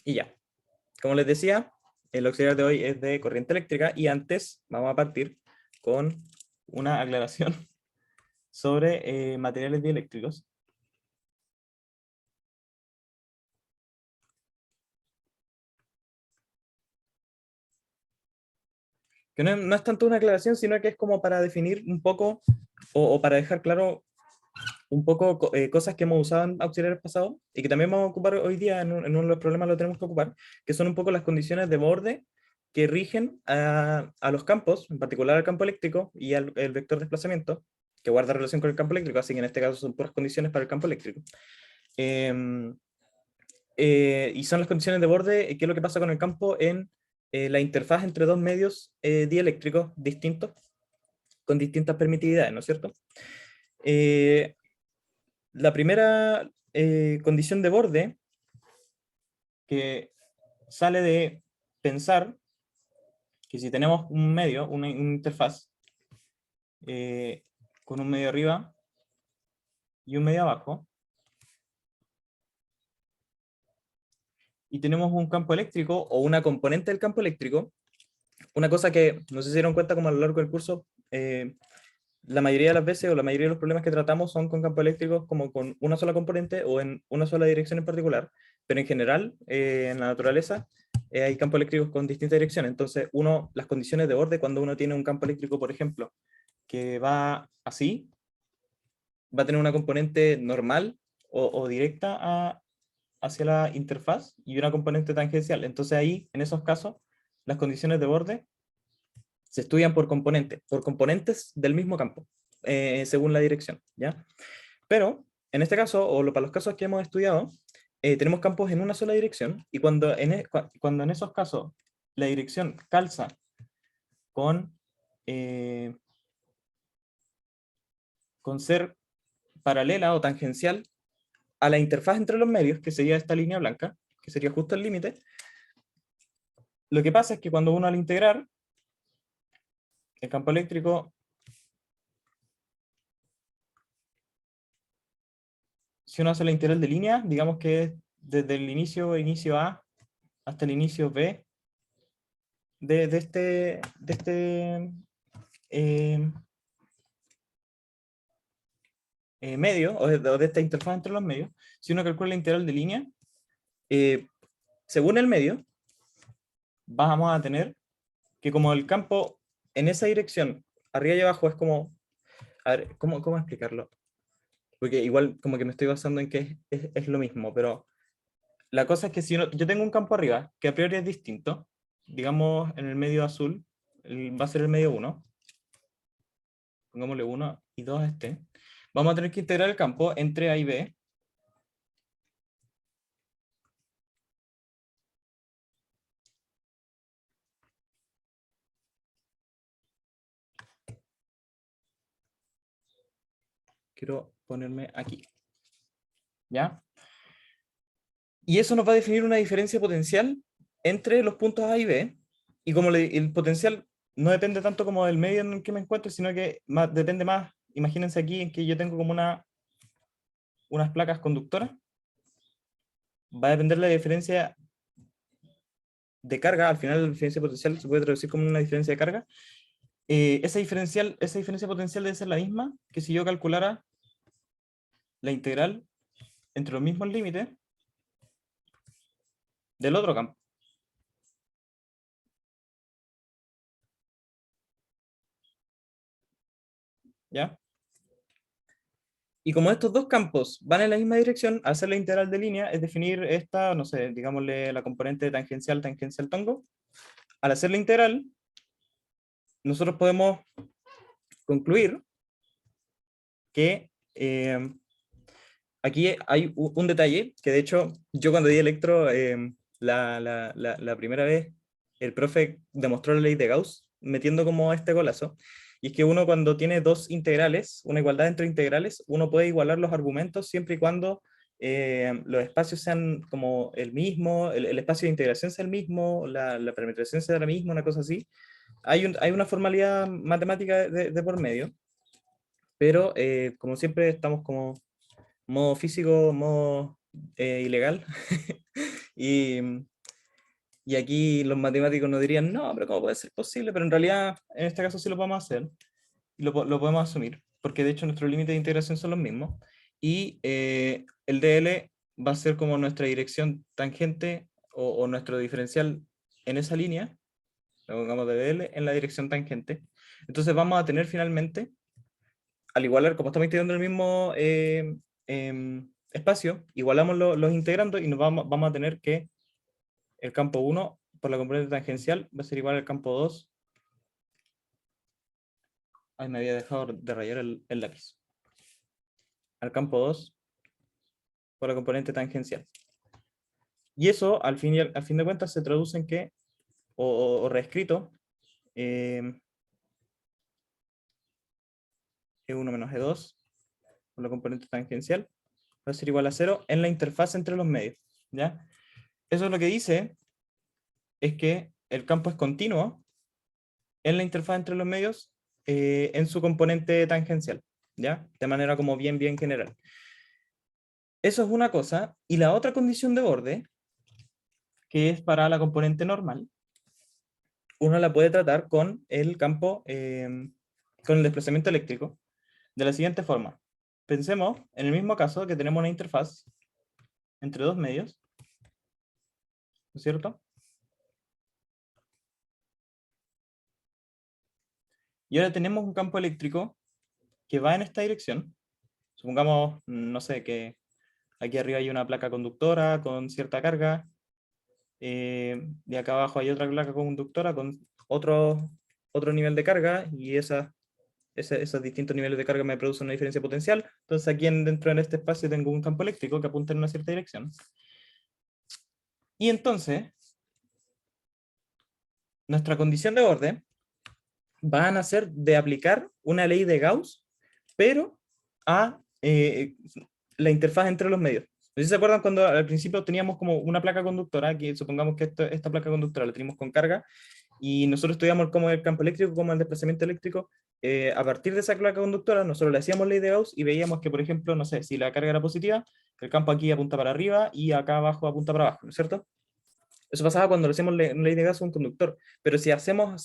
Y ya, como les decía, el auxiliar de hoy es de corriente eléctrica y antes vamos a partir con una aclaración sobre materiales dieléctricos. Que no es tanto una aclaración, sino que es como para definir un poco o para dejar claro un poco cosas que hemos usado en auxiliares pasados y que también vamos a ocupar hoy día en uno de los problemas lo tenemos que ocupar, que son un poco las condiciones de borde que rigen a los campos, en particular al campo eléctrico y al el vector de desplazamiento, que guarda relación con el campo eléctrico, así que en este caso son puras condiciones para el campo eléctrico. Eh, y son las condiciones de borde, qué es lo que pasa con el campo en la interfaz entre dos medios dieléctricos distintos, con distintas permitividades, ¿no es cierto? Eh, la primera condición de borde que sale de pensar que si tenemos un medio, una interfaz, con un medio arriba y un medio abajo, y tenemos un campo eléctrico o una componente del campo eléctrico, una cosa que no sé si se dieron cuenta como a lo largo del curso, la mayoría de las veces o la mayoría de los problemas que tratamos son con campos eléctricos como con una sola componente o en una sola dirección en particular, pero en general, en la naturaleza, hay campos eléctricos con distintas direcciones. Entonces, las condiciones de borde, cuando uno tiene un campo eléctrico, por ejemplo, que va así, va a tener una componente normal o directa hacia la interfaz y una componente tangencial. Entonces ahí, en esos casos, las condiciones de borde se estudian por componentes del mismo campo, según la dirección, ¿ya? Pero, en este caso, para los casos que hemos estudiado, tenemos campos en una sola dirección, y cuando en esos casos la dirección calza con, eh, con ser paralela o tangencial a la interfaz entre los medios, que sería esta línea blanca, que sería justo el límite, lo que pasa es que cuando uno al integrar, el campo eléctrico, si uno hace la integral de línea, digamos que es desde el inicio A hasta el inicio B de este eh, medio, o de esta interfaz entre los medios, si uno calcula la integral de línea, eh, según el medio, vamos a tener que como el campo en esa dirección, arriba y abajo, es como, a ver, ¿cómo explicarlo? Porque igual como que me estoy basando en que es lo mismo, pero la cosa es que si yo tengo un campo arriba, que a priori es distinto, digamos en el medio azul, va a ser el medio 1, pongámosle 1 y 2 a este, vamos a tener que integrar el campo entre A y B, quiero ponerme aquí, ¿ya? Y eso nos va a definir una diferencia potencial entre los puntos A y B, y como el potencial no depende tanto como del medio en el que me encuentro, sino que depende más, imagínense aquí en que yo tengo como unas placas conductoras, va a depender la diferencia de carga, al final la diferencia potencial se puede traducir como una diferencia de carga, esa diferencia potencial debe ser la misma que si yo calculara la integral entre los mismos límites del otro campo. ¿Ya? Y como estos dos campos van en la misma dirección, hacer la integral de línea es definir esta, no sé, digámosle la componente tangencial, tangencial tongo. Al hacer la integral, nosotros podemos concluir que aquí hay un detalle, que de hecho yo cuando di electro, la primera vez, el profe demostró la ley de Gauss, metiendo como este golazo, y es que uno cuando tiene dos integrales, una igualdad entre integrales, uno puede igualar los argumentos siempre y cuando los espacios sean como el mismo, el espacio de integración sea el mismo, la parametrización sea la misma, una cosa así. Hay una formalidad matemática de por medio, pero como siempre estamos como modo físico, modo ilegal, y Y aquí los matemáticos nos dirían, no, pero ¿cómo puede ser posible? Pero en realidad, en este caso sí lo podemos hacer, y lo podemos asumir, porque de hecho nuestros límites de integración son los mismos, y el DL va a ser como nuestra dirección tangente o nuestro diferencial en esa línea, lo pongamos de DL en la dirección tangente. Entonces vamos a tener finalmente, al igualar, como estamos integrando el mismo espacio, igualamos los integrandos y nos vamos a tener que el campo 1 por la componente tangencial va a ser igual al campo 2. Ay, me había dejado de rayar el lápiz. Al campo 2 por la componente tangencial. Y eso, al fin de cuentas, se traduce en que, o reescrito, E1 menos E2 por la componente tangencial va a ser igual a 0 en la interfaz entre los medios. ¿Ya? Eso es lo que dice es que el campo es continuo en la interfaz entre los medios en su componente tangencial, ¿ya? De manera como bien general. Eso es una cosa, y la otra condición de borde, que es para la componente normal, uno la puede tratar con el campo, con el desplazamiento eléctrico, de la siguiente forma. Pensemos en el mismo caso que tenemos una interfaz entre dos medios, ¿no es cierto? Y ahora tenemos un campo eléctrico que va en esta dirección. Supongamos, no sé, que aquí arriba hay una placa conductora con cierta carga, y acá abajo hay otra placa conductora con otro nivel de carga, y esos distintos niveles de carga me producen una diferencia potencial. Entonces aquí dentro de este espacio tengo un campo eléctrico que apunta en una cierta dirección. Y entonces, nuestra condición de borde va a nacer de aplicar una ley de Gauss, pero a la interfaz entre los medios. No sé si se acuerdan cuando al principio teníamos como una placa conductora, que supongamos que esta placa conductora la teníamos con carga, y nosotros estudiamos cómo el campo eléctrico, cómo el desplazamiento eléctrico, a partir de esa placa conductora, nosotros le hacíamos ley de Gauss y veíamos que, por ejemplo, no sé, si la carga era positiva, el campo aquí apunta para arriba y acá abajo apunta para abajo, ¿no es cierto? Eso pasaba cuando le hacemos ley de Gauss a un conductor. Pero si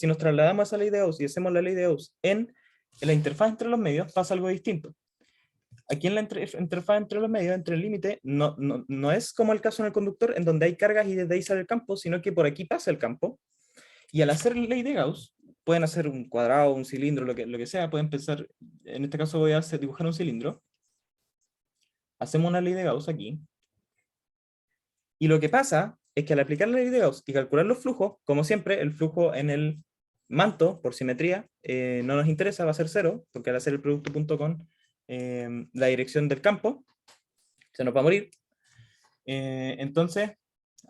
nos trasladamos a esa ley de Gauss y hacemos la ley de Gauss en la interfaz entre los medios, pasa algo distinto. Aquí en la interfaz entre los medios, entre el límite, no es como el caso en el conductor, en donde hay cargas y desde ahí sale el campo, sino que por aquí pasa el campo. Y al hacer ley de Gauss, pueden hacer un cuadrado, un cilindro, lo que sea, pueden pensar, en este caso voy a dibujar un cilindro. Hacemos una ley de Gauss aquí. Y lo que pasa es que al aplicar la ley de Gauss y calcular los flujos, como siempre, el flujo en el manto, por simetría, no nos interesa, va a ser 0, porque al hacer el producto punto con la dirección del campo, se nos va a morir. Entonces,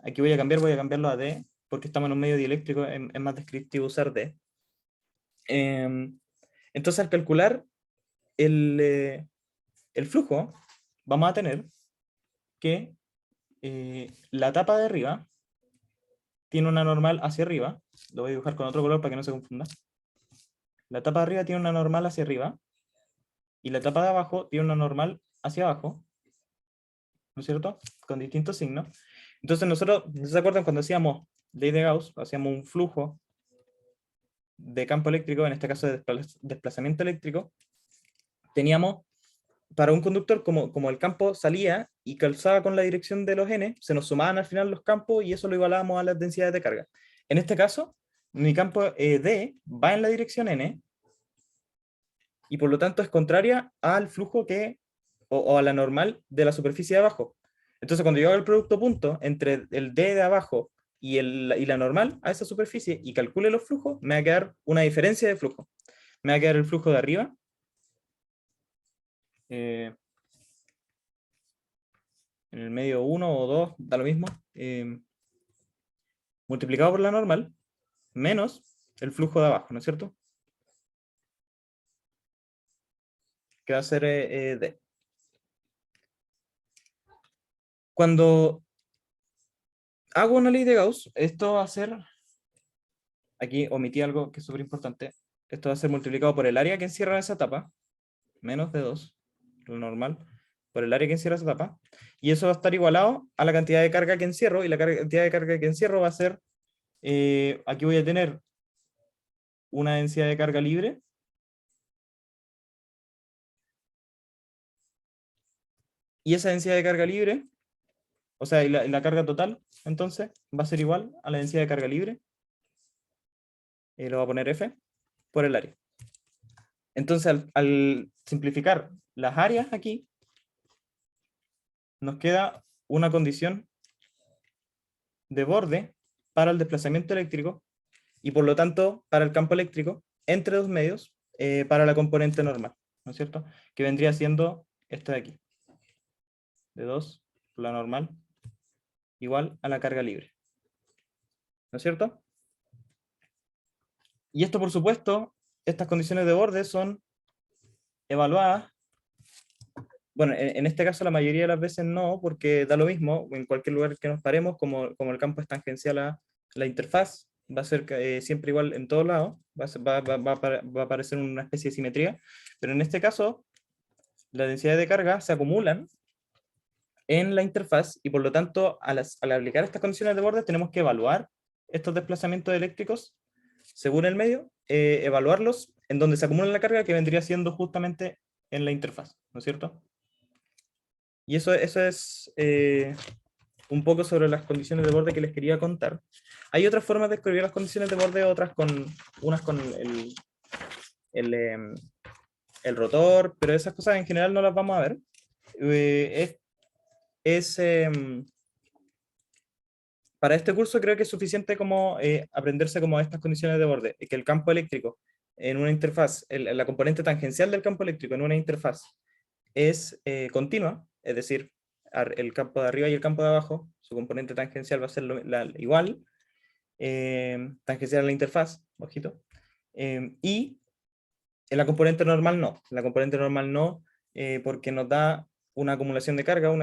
aquí voy a cambiarlo a D, porque estamos en un medio dieléctrico, es más descriptivo usar D. Entonces, al calcular el flujo, vamos a tener que la tapa de arriba tiene una normal hacia arriba. Lo voy a dibujar con otro color para que no se confunda. La tapa de arriba tiene una normal hacia arriba y la tapa de abajo tiene una normal hacia abajo, ¿no es cierto? Con distintos signos. Entonces nosotros, ¿no se acuerdan cuando hacíamos ley de Gauss? Hacíamos un flujo de campo eléctrico, en este caso de desplazamiento eléctrico. Teníamos para un conductor, como el campo salía y calzaba con la dirección de los n, se nos sumaban al final los campos y eso lo igualábamos a las densidades de carga. En este caso, mi campo D va en la dirección n y por lo tanto es contraria al flujo o a la normal de la superficie de abajo. Entonces cuando yo hago el producto punto entre el D de abajo y la normal a esa superficie y calcule los flujos, me va a quedar una diferencia de flujo. Me va a quedar el flujo de arriba, en el medio 1 o 2, da lo mismo, multiplicado por la normal, menos el flujo de abajo, ¿no es cierto? Que va a ser D. Cuando hago una ley de Gauss, esto va a ser, aquí omití algo que es súper importante, esto va a ser multiplicado por el área que encierra esa etapa, menos de 2, lo normal, por el área que encierra esa etapa, y eso va a estar igualado a la cantidad de carga que encierro, y la cantidad de carga que encierro va a ser aquí voy a tener una densidad de carga libre, y esa densidad de carga libre, o sea, y la carga total, entonces, va a ser igual a la densidad de carga libre, lo voy a poner F, por el área. Entonces, al simplificar las áreas aquí, nos queda una condición de borde para el desplazamiento eléctrico, y por lo tanto, para el campo eléctrico, entre dos medios, para la componente normal, ¿no es cierto? Que vendría siendo esta de aquí, de 2, la normal, igual a la carga libre, ¿no es cierto? Y esto, por supuesto, estas condiciones de borde son evaluadas, bueno, en este caso la mayoría de las veces no, porque da lo mismo, en cualquier lugar que nos paremos, como el campo es tangencial a la interfaz, va a ser siempre igual en todos lados, va a aparecer una especie de simetría, pero en este caso, las densidades de carga se acumulan en la interfaz, y por lo tanto, al aplicar estas condiciones de borde, tenemos que evaluar estos desplazamientos eléctricos según el medio, evaluarlos en donde se acumula la carga, que vendría siendo justamente en la interfaz, ¿no es cierto? Y eso es un poco sobre las condiciones de borde que les quería contar. Hay otras formas de escribir las condiciones de borde, unas con el, em, el rotor, pero esas cosas en general no las vamos a ver. Eh, es, para este curso creo que es suficiente como aprenderse como estas condiciones de borde, que el campo eléctrico en una interfaz, la componente tangencial del campo eléctrico en una interfaz es continua, es decir, el campo de arriba y el campo de abajo, su componente tangencial va a ser igual, tangencial a la interfaz, ojito, y en la componente normal no, porque nos da una acumulación de carga,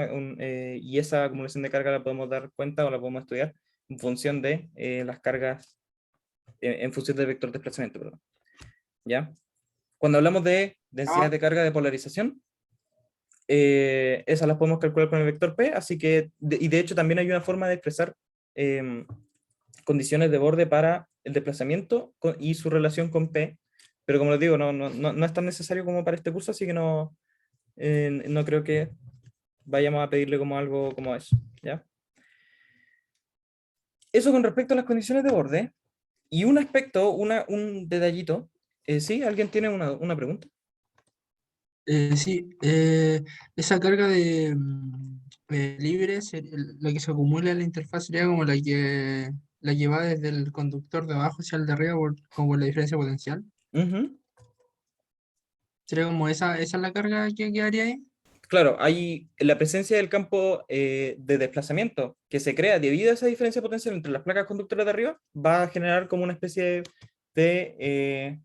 y esa acumulación de carga la podemos dar cuenta o la podemos estudiar en función de las cargas, en función del vector de desplazamiento, perdón. ¿Ya? Cuando hablamos de densidad de carga de polarización, esas las podemos calcular con el vector P, así que, y de hecho también hay una forma de expresar condiciones de borde para el desplazamiento y su relación con P, pero como les digo, no es tan necesario como para este curso, así que no creo que vayamos a pedirle como algo como eso, ¿ya? Eso con respecto a las condiciones de borde. Y un aspecto, un detallito, ¿sí? ¿Alguien tiene una pregunta? Sí, esa carga de libre, la que se acumula en la interfaz sería como la que va desde el conductor de abajo hacia el de arriba, como la diferencia potencial. Ujú. Sería como esa es la carga que quedaría ahí. Claro, hay la presencia del campo de desplazamiento que se crea debido a esa diferencia potencial entre las placas conductoras de arriba, va a generar como una especie de...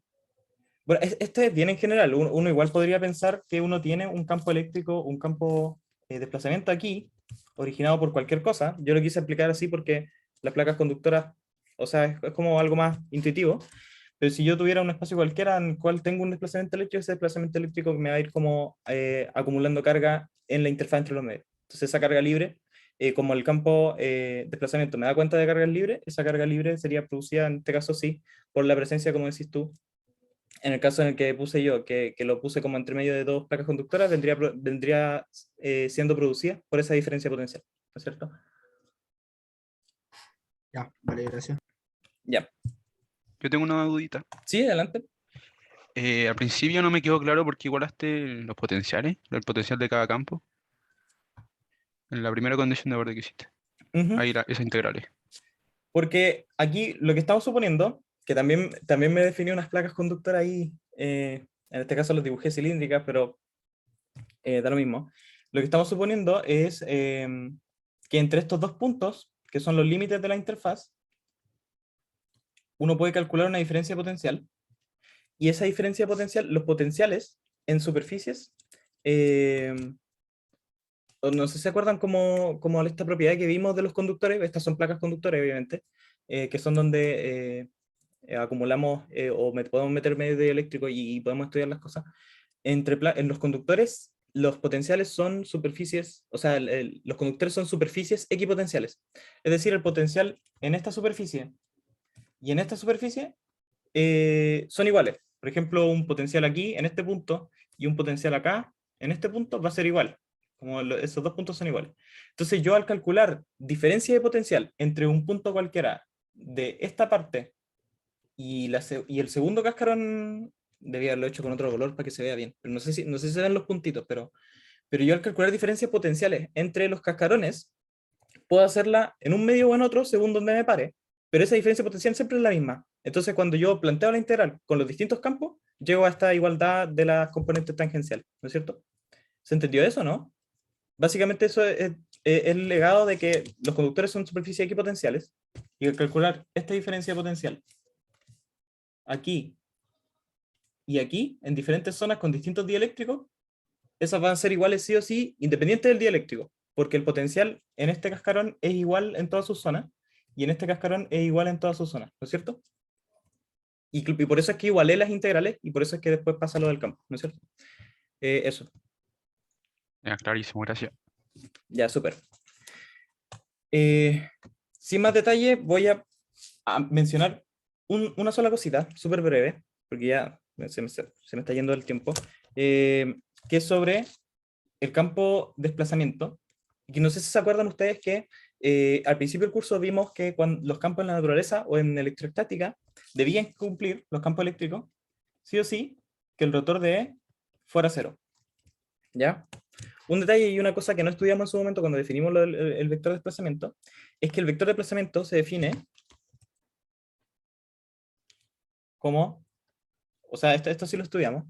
bueno, esto es bien en general. Uno igual podría pensar que uno tiene un campo eléctrico, un campo de desplazamiento aquí, originado por cualquier cosa. Yo lo quise explicar así porque las placas conductoras, o sea, es como algo más intuitivo. Pero si yo tuviera un espacio cualquiera en el cual tengo un desplazamiento eléctrico, ese desplazamiento eléctrico me va a ir como acumulando carga en la interfaz entre los medios. Entonces esa carga libre, como el campo desplazamiento me da cuenta de carga libre, esa carga libre sería producida, en este caso sí, por la presencia, como decís tú, en el caso en el que puse yo, que lo puse como entre medio de dos placas conductoras, vendría siendo producida por esa diferencia potencial, ¿no es cierto? Ya, vale, gracias. Ya. Yo tengo una dudita. Sí, adelante. Al principio no me quedó claro por qué igualaste los potenciales, el potencial de cada campo, en la primera condición de borde que hiciste. Ujú. Ahí esas integrales. Porque aquí lo que estamos suponiendo, que también me definí unas placas conductoras ahí, en este caso las dibujé cilíndricas, pero da lo mismo. Lo que estamos suponiendo es que entre estos dos puntos, que son los límites de la interfaz, uno puede calcular una diferencia potencial, y esa diferencia potencial, los potenciales en superficies, no sé si se acuerdan como esta propiedad que vimos de los conductores, estas son placas conductores obviamente, que son donde acumulamos o podemos meter medio eléctrico y podemos estudiar las cosas. En los conductores, los potenciales son superficies, o sea, los conductores son superficies equipotenciales. Es decir, el potencial en esta superficie y en esta superficie son iguales. Por ejemplo, un potencial aquí, en este punto, y un potencial acá, en este punto, va a ser igual. Como esos dos puntos son iguales. Entonces yo al calcular diferencia de potencial entre un punto cualquiera de esta parte y el segundo cascarón, debía haberlo hecho con otro color para que se vea bien, pero no sé si se ven los puntitos, pero yo al calcular diferencias potenciales entre los cascarones, puedo hacerla en un medio o en otro según donde me pare, pero esa diferencia potencial siempre es la misma. Entonces cuando yo planteo la integral con los distintos campos, llego a esta igualdad de las componentes tangenciales, ¿no es cierto? ¿Se entendió eso, no? Básicamente eso es el legado de que los conductores son superficies equipotenciales, y al calcular esta diferencia potencial aquí y aquí, en diferentes zonas con distintos dieléctricos, esas van a ser iguales sí o sí, independiente del dieléctrico, porque el potencial en este cascarón es igual en todas sus zonas, y en este cascarón es igual en todas sus zonas, ¿no es cierto? Y por eso es que igualé las integrales, y por eso es que después pasa lo del campo, ¿no es cierto? Eso, Ya, clarísimo, gracias. ya, súper. Sin más detalle, voy a mencionar una sola cosita, súper breve, porque ya se me está yendo el tiempo, que es sobre el campo desplazamiento. Que no sé si se acuerdan ustedes que al principio del curso vimos que cuando los campos en la naturaleza o en electroestática debían cumplir, los campos eléctricos, sí o sí, que el rotor de E fuera cero. ¿Ya? Un detalle y una cosa que no estudiamos en su momento cuando definimos el vector de desplazamiento, es que el vector de desplazamiento se define como, o sea, esto sí lo estudiamos,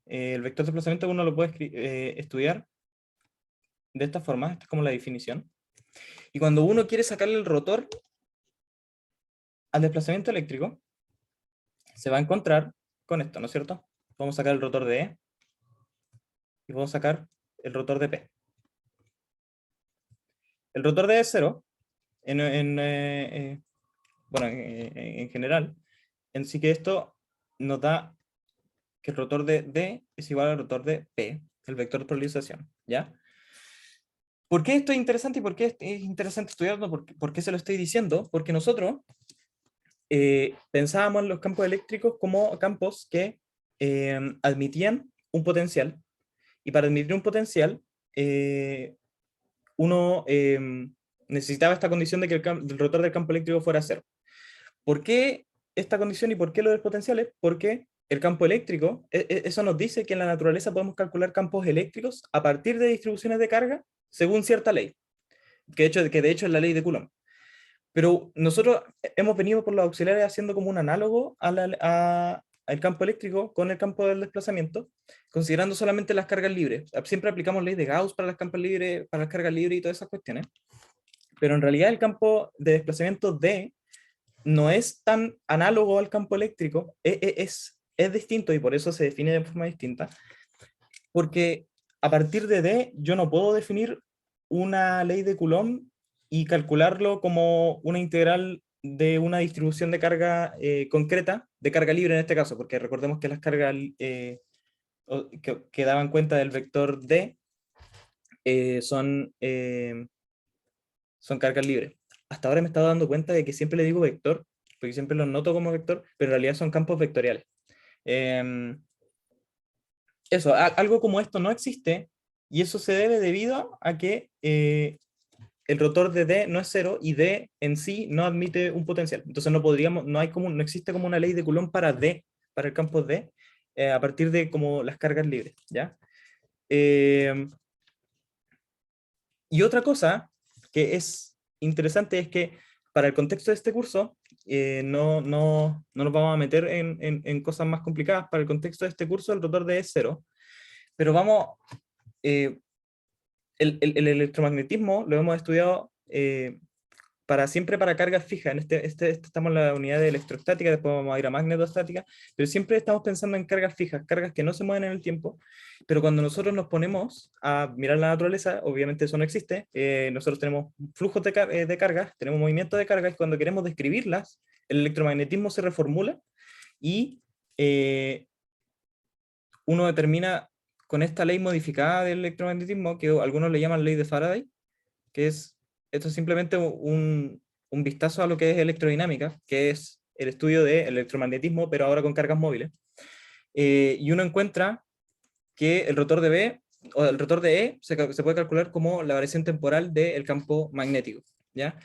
el vector de desplazamiento uno lo puede estudiar de esta forma, esta es como la definición, y cuando uno quiere sacarle el rotor al desplazamiento eléctrico, se va a encontrar con esto, ¿no es cierto? Vamos a sacar el rotor de E, y vamos a sacar el rotor de P. El rotor de E es cero, bueno, en general, en sí que esto nos da que el rotor de D es igual al rotor de P, el vector de polarización, ¿ya? ¿Por qué esto es interesante y por qué es interesante estudiarlo? ¿Por qué se lo estoy diciendo? Porque nosotros pensábamos en los campos eléctricos como campos que admitían un potencial, y para admitir un potencial, uno necesitaba esta condición de que el rotor del campo eléctrico fuera cero. ¿Por qué esta condición y por qué lo de los potenciales? Porque el campo eléctrico, eso nos dice que en la naturaleza podemos calcular campos eléctricos a partir de distribuciones de carga según cierta ley, que de hecho es la ley de Coulomb. Pero nosotros hemos venido por los auxiliares haciendo como un análogo al campo eléctrico con el campo del desplazamiento, considerando solamente las cargas libres. Siempre aplicamos ley de Gauss para las campos libres, para las cargas libres y todas esas cuestiones. Pero en realidad el campo de desplazamiento D no es tan análogo al campo eléctrico, es distinto y por eso se define de forma distinta, porque a partir de D yo no puedo definir una ley de Coulomb y calcularlo como una integral de una distribución de carga concreta, de carga libre en este caso, porque recordemos que las cargas que daban cuenta del vector D son cargas libres. Hasta ahora me he estado dando cuenta de que siempre le digo vector, porque siempre los noto como vector, pero en realidad son campos vectoriales. Eso, algo como esto no existe, y eso se debe debido a que el rotor de D no es cero, y D en sí no admite un potencial. Entonces no existe como una ley de Coulomb para D, para el campo D, a partir de como las cargas libres, ¿ya? Y otra cosa que es interesante es que para el contexto de este curso, no nos vamos a meter en cosas más complicadas. Para el contexto de este curso el rotor D es cero, pero eh, el electromagnetismo lo hemos estudiado siempre para cargas fijas. Estamos en la unidad de electrostática, después vamos a ir a magnetostática, pero siempre estamos pensando en cargas fijas, cargas que no se mueven en el tiempo, pero cuando nosotros nos ponemos a mirar la naturaleza, obviamente eso no existe, nosotros tenemos flujos de cargas, tenemos movimiento de cargas, y cuando queremos describirlas, el electromagnetismo se reformula, y uno determina con esta ley modificada del electromagnetismo, que algunos le llaman ley de Faraday, que esto es simplemente un vistazo a lo que es electrodinámica, que es el estudio del electromagnetismo, pero ahora con cargas móviles. Y uno encuentra que el rotor de B, o el rotor de E, se puede calcular como la variación temporal del campo magnético, ¿ya?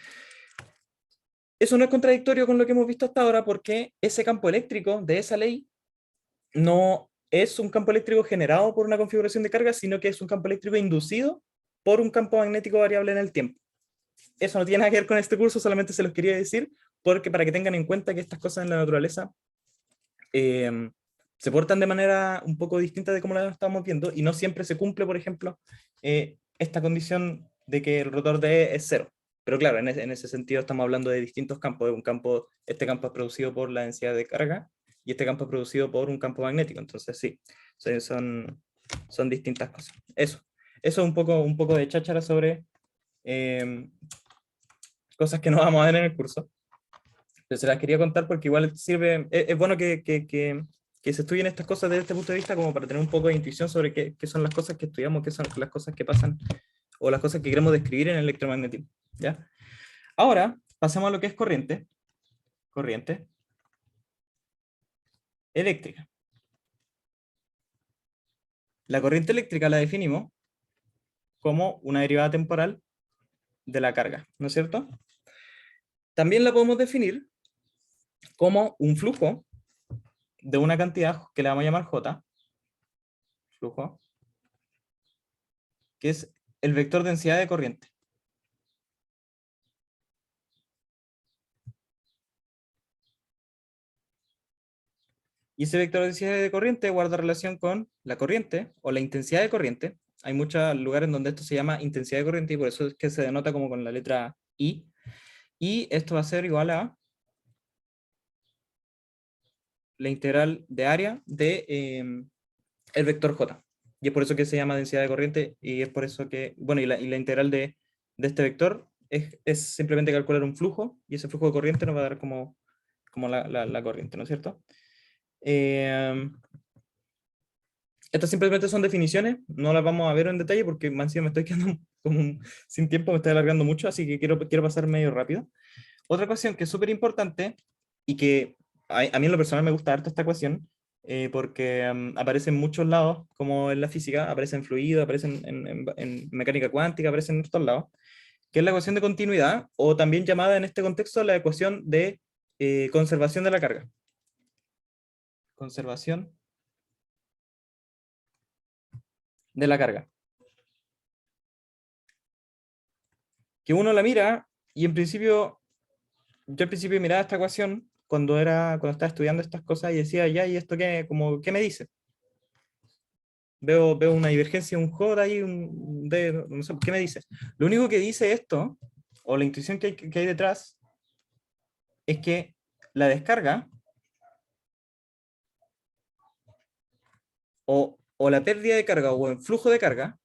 Eso no es contradictorio con lo que hemos visto hasta ahora, porque ese campo eléctrico de esa ley no es un campo eléctrico generado por una configuración de carga, sino que es un campo eléctrico inducido por un campo magnético variable en el tiempo. Eso no tiene nada que ver con este curso, solamente se los quería decir, porque para que tengan en cuenta que estas cosas en la naturaleza se portan de manera un poco distinta de como la estamos viendo, y no siempre se cumple, por ejemplo, esta condición de que el rotor de E es cero. Pero claro, en ese sentido estamos hablando de distintos campos. Este campo es producido por la densidad de carga, y este campo es producido por un campo magnético. Entonces sí, son distintas cosas. Eso es un poco de cháchara sobre cosas que no vamos a ver en el curso. Pero se las quería contar porque igual sirve, es bueno que se estudien estas cosas desde este punto de vista, como para tener un poco de intuición sobre qué son las cosas que estudiamos, qué son las cosas que pasan, o las cosas que queremos describir en el electromagnetismo, ¿ya? Ahora, pasemos a lo que es corriente eléctrica. La corriente eléctrica la definimos como una derivada temporal de la carga, ¿no es cierto? También la podemos definir como un flujo de una cantidad que le vamos a llamar J, flujo, que es el vector densidad de corriente. Y ese vector de densidad de corriente guarda relación con la corriente, o la intensidad de corriente. Hay muchos lugares donde esto se llama intensidad de corriente, y por eso es que se denota como con la letra I. Y esto va a ser igual a la integral de área de el vector J. Y es por eso que se llama densidad de corriente, y es por eso que, bueno, y la integral de este vector es simplemente calcular un flujo, y ese flujo de corriente nos va a dar como la corriente, ¿no es cierto? Estas simplemente son definiciones, no las vamos a ver en detalle porque más encima me estoy quedando sin tiempo, me estoy alargando mucho, así que quiero pasar medio rápido. Otra ecuación que es súper importante, y que a mí en lo personal me gusta harto esta ecuación, porque aparece en muchos lados, como en la física, aparece en fluido, aparece en mecánica cuántica, aparece en todos lados, que es la ecuación de continuidad, o también llamada en este contexto la ecuación de conservación de la carga. Conservación de la carga. Que uno la mira, y en principio, yo al principio miraba esta ecuación cuando estaba estudiando estas cosas, y decía, ya, ¿y esto qué me dice? Veo una divergencia, un J ahí, un D, no sé, ¿qué me dice? Lo único que dice esto, o la intuición que hay detrás, es que la descarga, o la pérdida de carga, o el flujo de carga,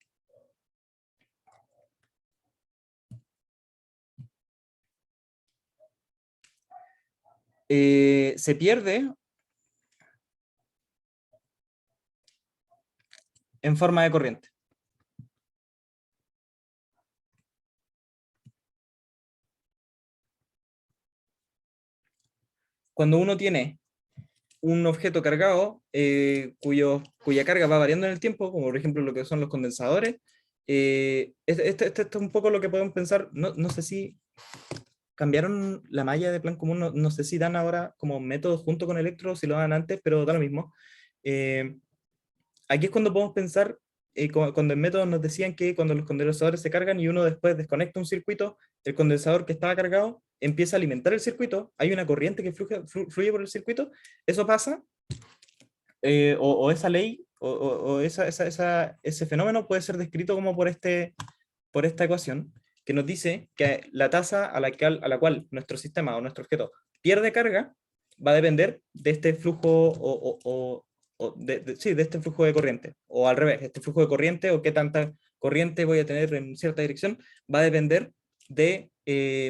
se pierde en forma de corriente. Cuando uno tiene un objeto cargado cuya carga va variando en el tiempo, como por ejemplo lo que son los condensadores, esto es un poco lo que podemos pensar. No sé si cambiaron la malla de plan común, no sé si dan ahora como método junto con electro, o si lo dan antes, pero da lo mismo. Aquí es cuando podemos pensar, cuando en métodos nos decían que cuando los condensadores se cargan y uno después desconecta un circuito, el condensador que estaba cargado empieza a alimentar el circuito, hay una corriente que fluye por el circuito, eso pasa, o esa ley, o ese fenómeno puede ser descrito como por esta ecuación, que nos dice que la tasa a la cual nuestro sistema o nuestro objeto pierde carga va a depender de este flujo, sí, de este flujo de corriente, o al revés, este flujo de corriente, o qué tanta corriente voy a tener en cierta dirección, va a depender de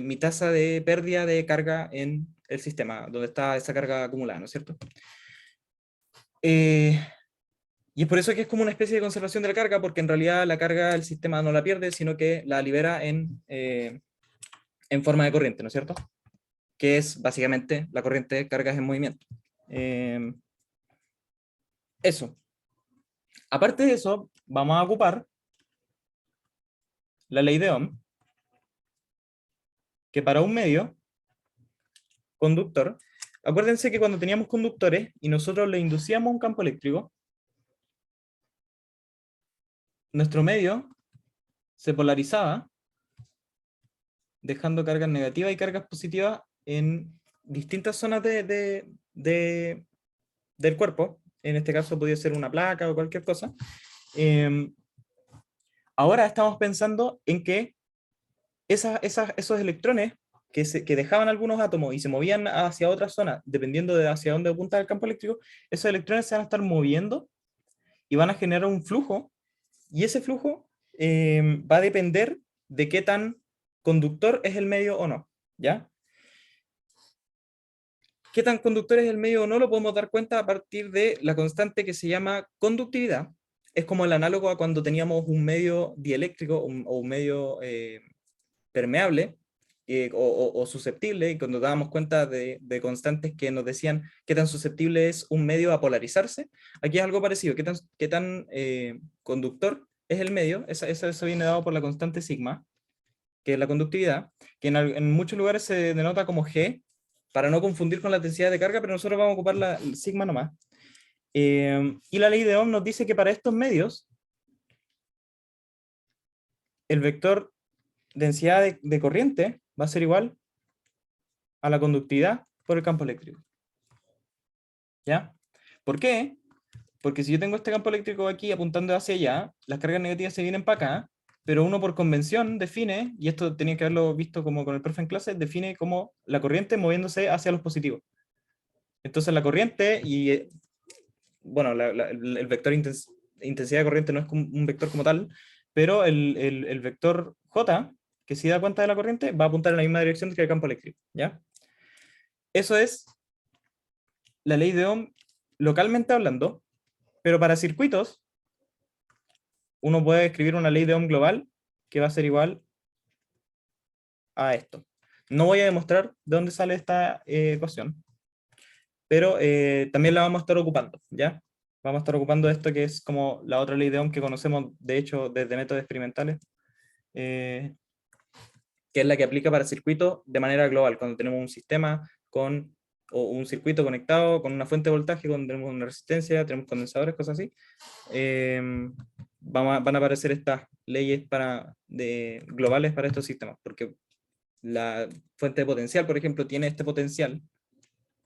mi tasa de pérdida de carga en el sistema, donde está esa carga acumulada, ¿no es cierto? Y es por eso que es como una especie de conservación de la carga, porque en realidad la carga el sistema no la pierde, sino que la libera en forma de corriente, ¿no es cierto? que es básicamente la corriente de cargas en movimiento. Eso. Aparte de eso, vamos a ocupar la ley de Ohm, que para un medio conductor, acuérdense que cuando teníamos conductores y nosotros le inducíamos un campo eléctrico, nuestro medio se polarizaba, dejando cargas negativas y cargas positivas en distintas zonas del cuerpo. En este caso podía ser una placa o cualquier cosa. Ahora estamos pensando en que esos electrones que dejaban algunos átomos y se movían hacia otra zona, dependiendo de hacia dónde apunta el campo eléctrico, esos electrones se van a estar moviendo y van a generar un flujo, y ese flujo va a depender de qué tan conductor es el medio o no, ¿ya? ¿Qué tan conductor es el medio o no? Lo podemos dar cuenta a partir de la constante que se llama conductividad. Es como el análogo a cuando teníamos un medio dieléctrico o un medio permeable o susceptible, y cuando dábamos cuenta de constantes que nos decían qué tan susceptible es un medio a polarizarse, aquí es algo parecido, qué tan conductor es el medio. Eso viene dado por la constante sigma, que es la conductividad, que en muchos lugares se denota como G, para no confundir con la densidad de carga, pero nosotros vamos a ocupar la sigma nomás. Y la ley de Ohm nos dice que para estos medios, el vector densidad de corriente va a ser igual a la conductividad por el campo eléctrico. ¿Ya? ¿Por qué? Porque si yo tengo este campo eléctrico aquí apuntando hacia allá, las cargas negativas se vienen para acá, pero uno por convención define, y esto tenía que haberlo visto como con el profe en clase, define como la corriente moviéndose hacia los positivos. Entonces la corriente y, bueno, el vector intensidad de corriente no es un vector como tal, pero el vector J, que si da cuenta de la corriente, va a apuntar en la misma dirección que el campo eléctrico, ¿ya? Eso es la ley de Ohm localmente hablando, pero para circuitos, uno puede escribir una ley de Ohm global que va a ser igual a esto. No voy a demostrar de dónde sale esta ecuación, pero también la vamos a estar ocupando, ¿ya? Vamos a estar ocupando esto que es como la otra ley de Ohm que conocemos, de hecho, desde métodos experimentales, que es la que aplica para circuitos de manera global, cuando tenemos un sistema o un circuito conectado con una fuente de voltaje, cuando tenemos una resistencia, tenemos condensadores, cosas así. Van a aparecer estas leyes globales para estos sistemas, porque la fuente de potencial, por ejemplo, tiene este potencial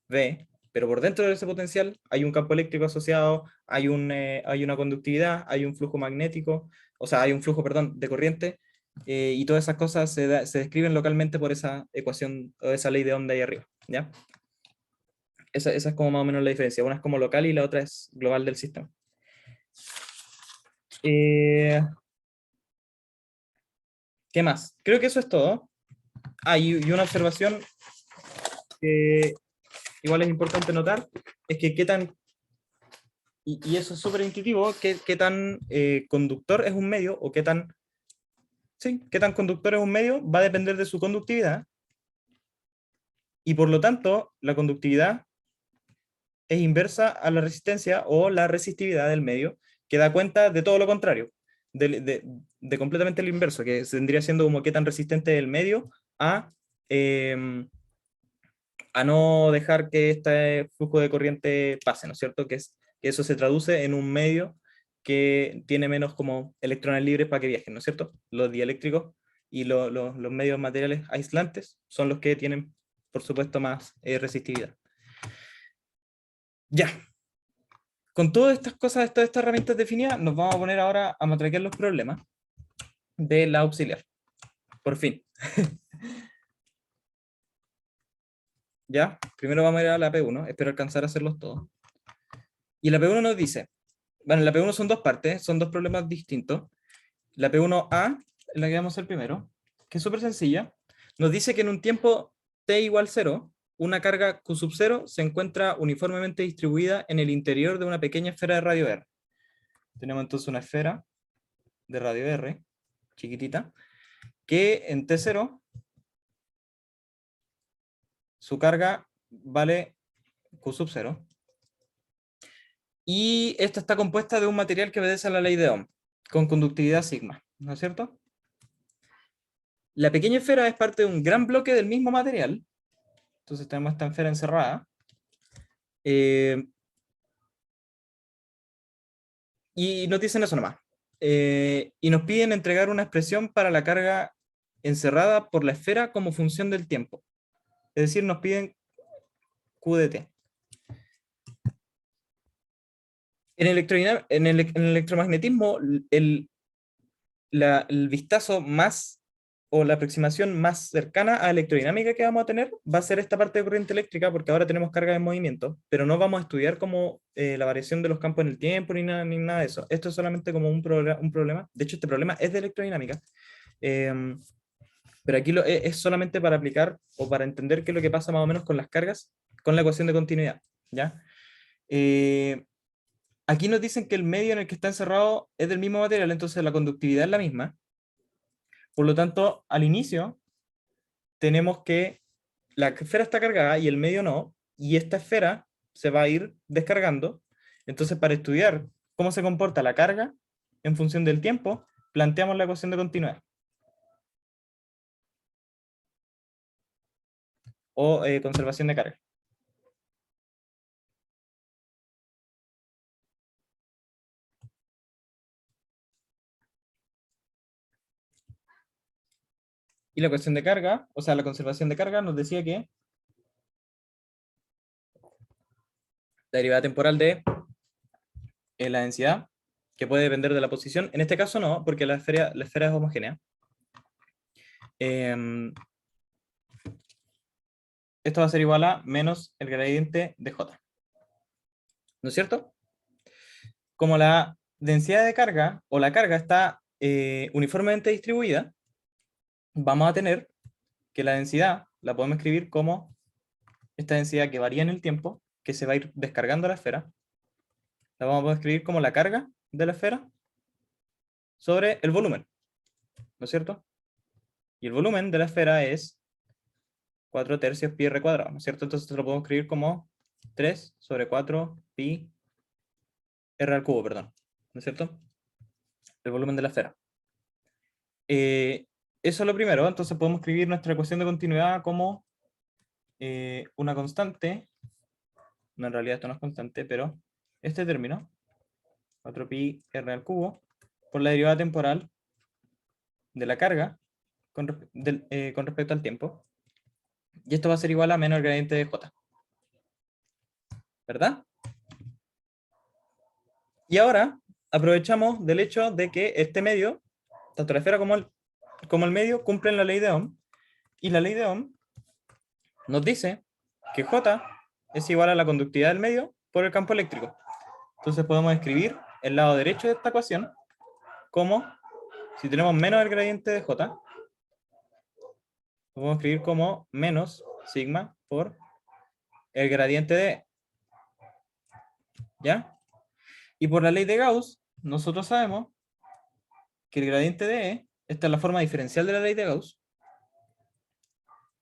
V, pero por dentro de ese potencial hay un campo eléctrico asociado, hay una conductividad, hay un flujo magnético, o sea, hay un flujo, perdón, de corriente, y todas esas cosas se describen localmente por esa ecuación o esa ley de Ohm de ahí arriba, ¿ya? Esa es como más o menos la diferencia. Una es como local y la otra es global del sistema. ¿Qué más? Creo que eso es todo. Y una observación que igual es importante notar, es que qué tan, y eso es súper intuitivo, qué tan conductor es un medio, o qué tan conductor es un medio, va a depender de su conductividad, y por lo tanto, la conductividad es inversa a la resistencia o la resistividad del medio, que da cuenta de todo lo contrario, de completamente lo inverso, que vendría siendo como qué tan resistente es el medio em, a no dejar que este flujo de corriente pase, ¿no es cierto? Que eso se traduce en un medio que tiene menos como electrones libres para que viajen, ¿no es cierto? Los dieléctricos y los medios materiales aislantes son los que tienen, por supuesto, más resistividad. Ya. Con todas estas cosas, todas estas herramientas definidas, nos vamos a poner ahora a matraquear los problemas de la auxiliar. Por fin. Ya, primero vamos a ir a la P1, espero alcanzar a hacerlos todos. Y la P1 nos dice, bueno, la P1 son dos partes, son dos problemas distintos. La P1A, en la que vamos a hacer primero, que es súper sencilla, nos dice que en un tiempo t igual 0, una carga Q sub 0 se encuentra uniformemente distribuida en el interior de una pequeña esfera de radio R. Tenemos entonces una esfera de radio R, chiquitita, que en T0 su carga vale Q sub 0. Y esta está compuesta de un material que obedece a la ley de Ohm, con conductividad sigma, ¿no es cierto? La pequeña esfera es parte de un gran bloque del mismo material. Entonces tenemos esta esfera encerrada. Y nos dicen eso nomás. Y nos piden entregar una expresión para la carga encerrada por la esfera como función del tiempo. Es decir, nos piden Q de t. En el electromagnetismo, el vistazo más, o la aproximación más cercana a electrodinámica que vamos a tener va a ser esta parte de corriente eléctrica, porque ahora tenemos carga en movimiento, pero no vamos a estudiar como la variación de los campos en el tiempo ni nada de eso. Esto es solamente como un problema. De hecho, este problema es de electrodinámica. Pero aquí es solamente para aplicar o para entender qué es lo que pasa más o menos con las cargas, con la ecuación de continuidad, ¿ya? Aquí nos dicen que el medio en el que está encerrado es del mismo material, entonces la conductividad es la misma. Por lo tanto, al inicio, tenemos que la esfera está cargada y el medio no, y esta esfera se va a ir descargando. Entonces, para estudiar cómo se comporta la carga en función del tiempo, planteamos la ecuación de continuidad. O conservación de carga. Y la ecuación de carga, o sea, la conservación de carga nos decía que la derivada temporal de la densidad, que puede depender de la posición, en este caso no, porque la esfera es homogénea. Esto va a ser igual a menos el gradiente de J. ¿No es cierto? Como la densidad de carga, o la carga está uniformemente distribuida, vamos a tener que la densidad la podemos escribir como esta densidad que varía en el tiempo, que se va a ir descargando la esfera, la vamos a poder escribir como la carga de la esfera sobre el volumen, ¿no es cierto? Y el volumen de la esfera es 4 tercios pi r cuadrado, ¿no es cierto? Entonces lo podemos escribir como 3 sobre 4 pi r al cubo, perdón, ¿no es cierto? El volumen de la esfera. Eso es lo primero, entonces podemos escribir nuestra ecuación de continuidad como una constante, no, en realidad esto no es constante, pero este término, 4pi r al cubo, por la derivada temporal de la carga con respecto al tiempo, y esto va a ser igual a menos el gradiente de J. ¿Verdad? Y ahora aprovechamos del hecho de que este medio, tanto la esfera como el medio, cumplen la ley de Ohm, y la ley de Ohm nos dice que J es igual a la conductividad del medio por el campo eléctrico. Entonces podemos escribir el lado derecho de esta ecuación como, si tenemos menos el gradiente de J, lo podemos escribir como menos sigma por el gradiente de E. ¿Ya? Y por la ley de Gauss, nosotros sabemos que el gradiente de E, esta es la forma diferencial de la ley de Gauss,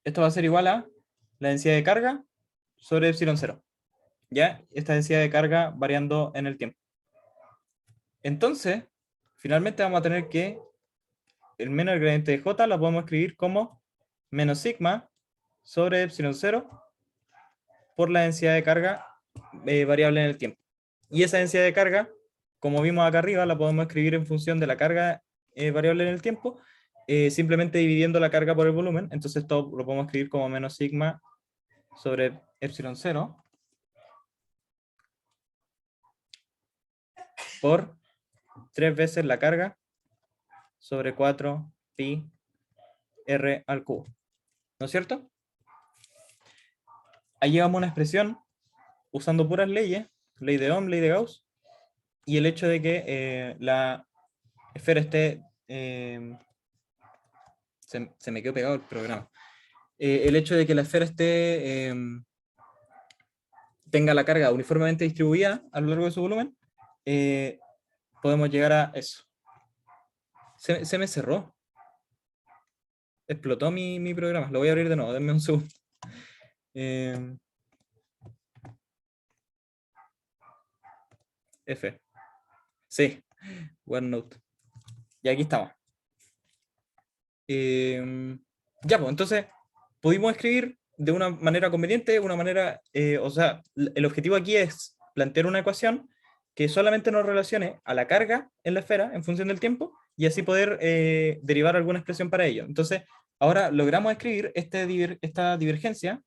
esto va a ser igual a la densidad de carga sobre epsilon 0. ¿Ya? Esta densidad de carga variando en el tiempo. Entonces, finalmente vamos a tener que el menos el gradiente de J lo podemos escribir como menos sigma sobre epsilon 0 por la densidad de carga variable en el tiempo. Y esa densidad de carga, como vimos acá arriba, la podemos escribir en función de la carga variable en el tiempo, simplemente dividiendo la carga por el volumen. Entonces esto lo podemos escribir como menos sigma sobre epsilon 0 por 3 veces la carga sobre 4 pi r al cubo. ¿No es cierto? Ahí llevamos una expresión usando puras leyes, ley de Ohm, ley de Gauss, y el hecho de que la esfera esté... se me quedó pegado el programa. El hecho de que la esfera esté tenga la carga uniformemente distribuida a lo largo de su volumen, podemos llegar a eso. Se me cerró. Explotó mi programa. Lo voy a abrir de nuevo, denme un segundo. F. Sí, OneNote. Y aquí estamos. Ya, pues entonces pudimos escribir de una manera conveniente, una manera, o sea, el objetivo aquí es plantear una ecuación que solamente nos relacione a la carga en la esfera en función del tiempo y así poder derivar alguna expresión para ello. Entonces, ahora logramos escribir esta divergencia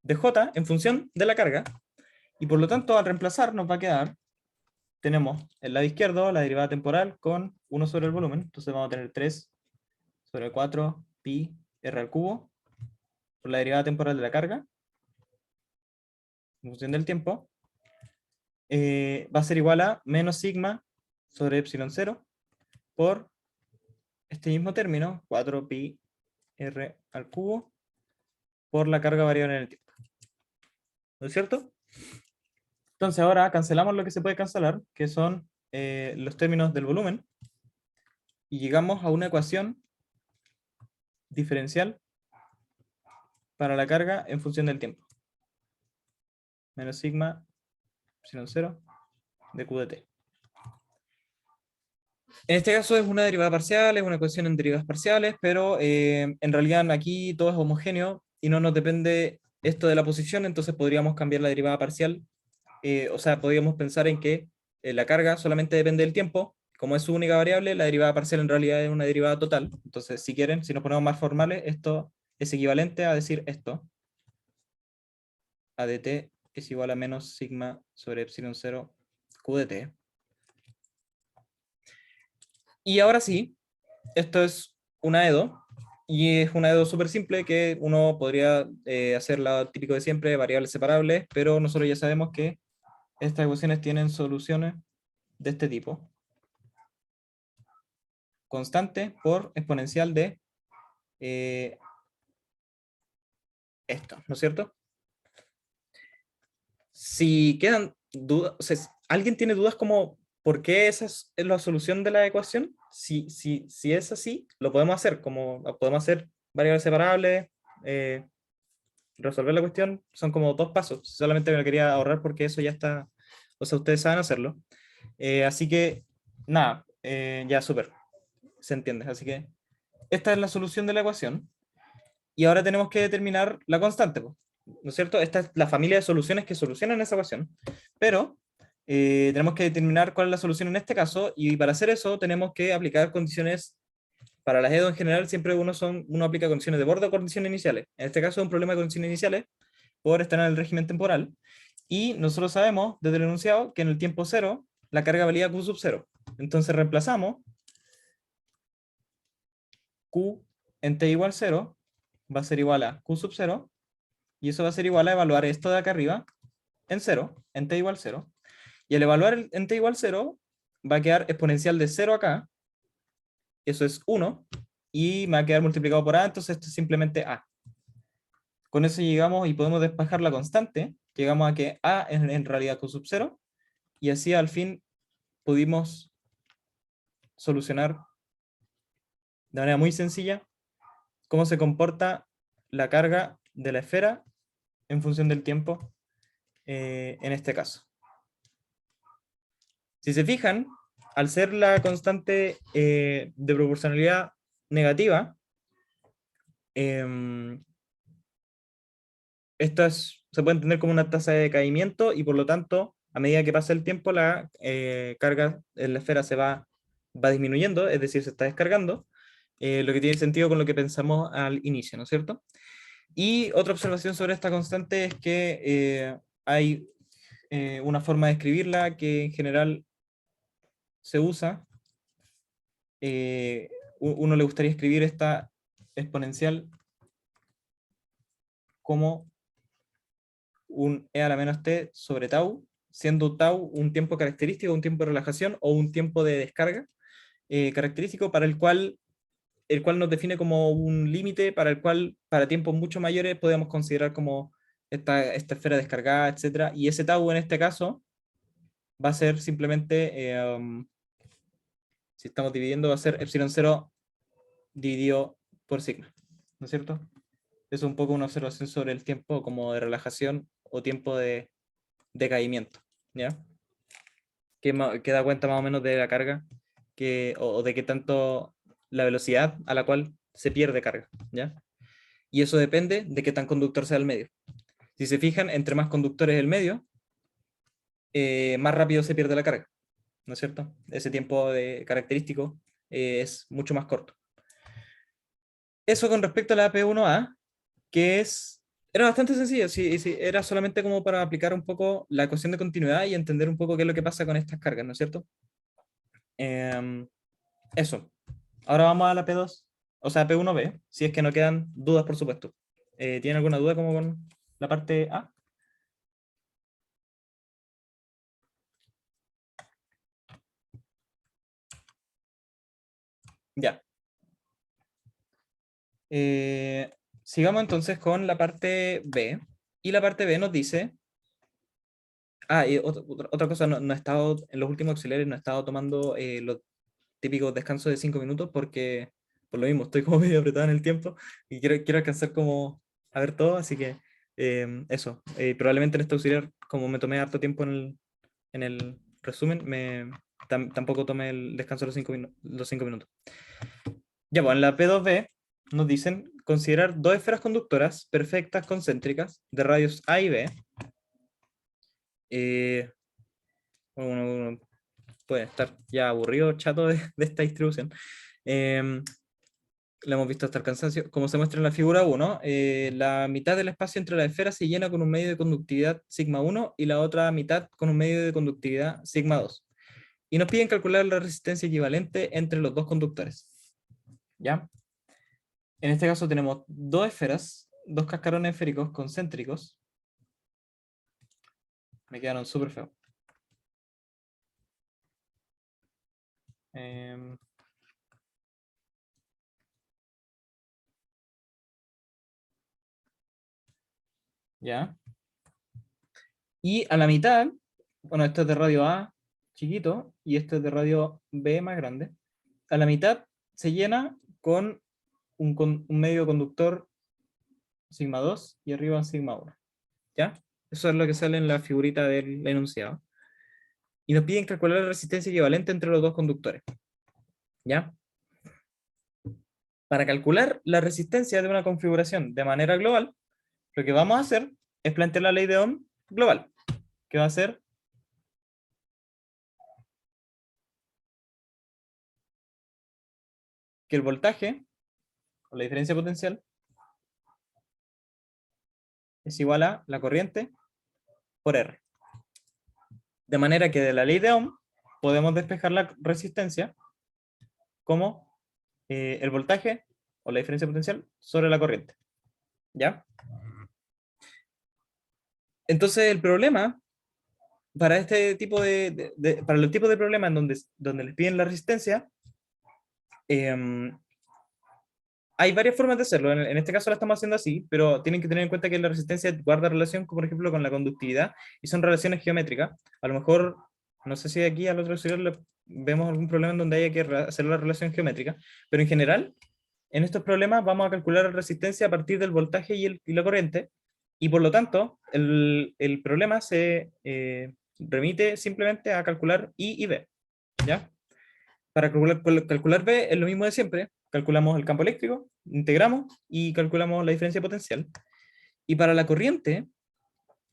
de J en función de la carga y por lo tanto al reemplazar nos va a quedar, tenemos el lado izquierdo la derivada temporal con 1 sobre el volumen, entonces vamos a tener 3 sobre 4 pi r al cubo por la derivada temporal de la carga en función del tiempo, va a ser igual a menos sigma sobre epsilon 0 por este mismo término, 4 pi r al cubo por la carga variable en el tiempo. ¿No es cierto? Entonces ahora cancelamos lo que se puede cancelar, que son los términos del volumen, y llegamos a una ecuación diferencial para la carga en función del tiempo. Menos sigma epsilon 0 de q de t. En este caso es una derivada parcial, es una ecuación en derivadas parciales, pero en realidad aquí todo es homogéneo y no nos depende esto de la posición, entonces podríamos cambiar la derivada parcial, o sea, podríamos pensar en que la carga solamente depende del tiempo, como es su única variable, la derivada parcial en realidad es una derivada total, entonces si quieren, si nos ponemos más formales, esto es equivalente a decir esto, a dt es igual a menos sigma sobre epsilon 0 q de t. Y ahora sí, esto es una EDO, y es una EDO súper simple que uno podría hacer lo típico de siempre, variables separables, pero nosotros ya sabemos que estas ecuaciones tienen soluciones de este tipo. Constante por exponencial de esto, ¿no es cierto? Si quedan dudas, o sea, ¿alguien tiene dudas como por qué esa es la solución de la ecuación? Si es así, lo podemos hacer, como podemos hacer variables separables, resolver la cuestión, son como 2 pasos, solamente me lo quería ahorrar porque eso ya está, o sea, ustedes saben hacerlo. Así que, nada, ya súper, se entiende. Así que esta es la solución de la ecuación, y ahora tenemos que determinar la constante, ¿no es cierto? Esta es la familia de soluciones que solucionan esa ecuación, pero tenemos que determinar cuál es la solución en este caso, y para hacer eso tenemos que aplicar condiciones. Para las EDO en general siempre uno aplica condiciones de borde o condiciones iniciales. En este caso es un problema de condiciones iniciales por estar en el régimen temporal, y nosotros sabemos desde el enunciado que en el tiempo cero la carga valía Q sub 0. Entonces reemplazamos Q en t igual 0 va a ser igual a Q sub 0, y eso va a ser igual a evaluar esto de acá arriba en 0, en t igual 0, y al evaluar en t igual 0 va a quedar exponencial de 0 acá, eso es 1, y me va a quedar multiplicado por a, entonces esto es simplemente a. Con eso llegamos y podemos despejar la constante, llegamos a que a es en realidad Q sub 0, y así al fin pudimos solucionar de manera muy sencilla cómo se comporta la carga de la esfera en función del tiempo en este caso. Si se fijan, al ser la constante de proporcionalidad negativa, se puede entender como una tasa de decaimiento, y por lo tanto, a medida que pasa el tiempo, la carga en la esfera va disminuyendo, es decir, se está descargando, lo que tiene sentido con lo que pensamos al inicio, ¿no es cierto? Y otra observación sobre esta constante es que hay una forma de escribirla que en general se usa. Uno le gustaría escribir esta exponencial como un e a la menos t sobre tau, siendo tau un tiempo característico, un tiempo de relajación o un tiempo de descarga característico para el cual nos define como un límite para el cual para tiempos mucho mayores podemos considerar como esta esfera descargada, etc. Y ese tau en este caso va a ser simplemente, si estamos dividiendo, va a ser epsilon 0 dividido por sigma, ¿no es cierto? Es un poco una observación sobre el tiempo como de relajación o tiempo de decaimiento, ¿ya? Que da cuenta más o menos de la carga o de qué tanto la velocidad a la cual se pierde carga, ¿ya? Y eso depende de qué tan conductor sea el medio. Si se fijan, entre más conductores el medio, más rápido se pierde la carga, ¿no es cierto? Ese tiempo característico es mucho más corto. Eso con respecto a la P1A, que era bastante sencillo, sí, sí, era solamente como para aplicar un poco la ecuación de continuidad y entender un poco qué es lo que pasa con estas cargas, ¿no es cierto? Eso. Ahora vamos a la P2, o sea, P1B, si es que no quedan dudas, por supuesto. ¿Tienen alguna duda como con la parte A? Ya. Sigamos entonces con la parte B. Y la parte B nos dice... y otra cosa, no he estado, en los últimos auxiliares no he estado tomando los típicos descansos de 5 minutos porque, por lo mismo, estoy como medio apretado en el tiempo y quiero alcanzar como a ver todo, así que eso. Probablemente en este auxiliar, como me tomé harto tiempo en el resumen, tampoco tomé el descanso de los 5 minutos. Ya, pues en la P2B nos dicen considerar dos esferas conductoras perfectas concéntricas de radios A y B. Uno puede estar ya aburrido, chato de esta distribución. La hemos visto hasta el cansancio. Como se muestra en la figura 1, la mitad del espacio entre las esferas se llena con un medio de conductividad sigma 1 y la otra mitad con un medio de conductividad sigma 2. Y nos piden calcular la resistencia equivalente entre los dos conductores. ¿Ya? En este caso tenemos dos esferas, dos cascarones esféricos concéntricos. Me quedaron súper feos. ¿Ya? Y a la mitad, bueno, esto es de radio A chiquito y esto es de radio B más grande. A la mitad se llena con un medio conductor sigma 2 y arriba un sigma 1. ¿Ya? Eso es lo que sale en la figurita del enunciado. Y nos piden calcular la resistencia equivalente entre los dos conductores. ¿Ya? Para calcular la resistencia de una configuración de manera global, lo que vamos a hacer es plantear la ley de Ohm global, que va a ser que el voltaje, o la diferencia potencial, es igual a la corriente por R. De manera que de la ley de Ohm podemos despejar la resistencia como el voltaje o la diferencia potencial sobre la corriente. ¿Ya? Entonces el problema para este tipo para los tipos de problemas en donde les piden la resistencia, hay varias formas de hacerlo. En este caso la estamos haciendo así, pero tienen que tener en cuenta que la resistencia guarda relación, por ejemplo, con la conductividad, y son relaciones geométricas. A lo mejor, no sé si aquí al otro auxiliar vemos algún problema en donde haya que hacer la relación geométrica, pero en general, en estos problemas vamos a calcular la resistencia a partir del voltaje y la corriente, y por lo tanto, el problema se remite simplemente a calcular I y B. ¿Ya? Para calcular B es lo mismo de siempre. Calculamos el campo eléctrico, integramos y calculamos la diferencia potencial. Y para la corriente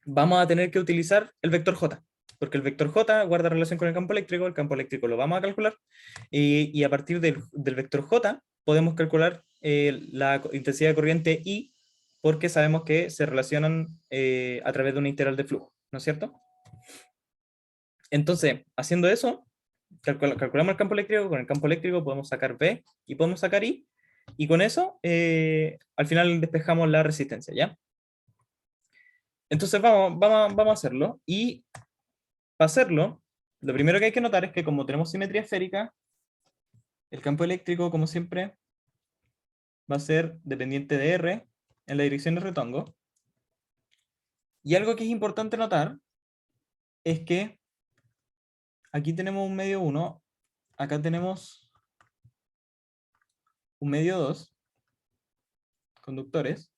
vamos a tener que utilizar el vector J, porque el vector J guarda relación con el campo eléctrico lo vamos a calcular, y a partir del vector J podemos calcular la intensidad de corriente I, porque sabemos que se relacionan a través de una integral de flujo, ¿no es cierto? Entonces, haciendo eso, calculamos el campo eléctrico, con el campo eléctrico podemos sacar B y podemos sacar I, y con eso al final despejamos la resistencia, ¿ya? Entonces vamos a hacerlo, y para hacerlo, lo primero que hay que notar es que como tenemos simetría esférica, el campo eléctrico, como siempre, va a ser dependiente de R en la dirección del rectángulo, y algo que es importante notar es que aquí tenemos un medio 1, acá tenemos un medio 2 conductores,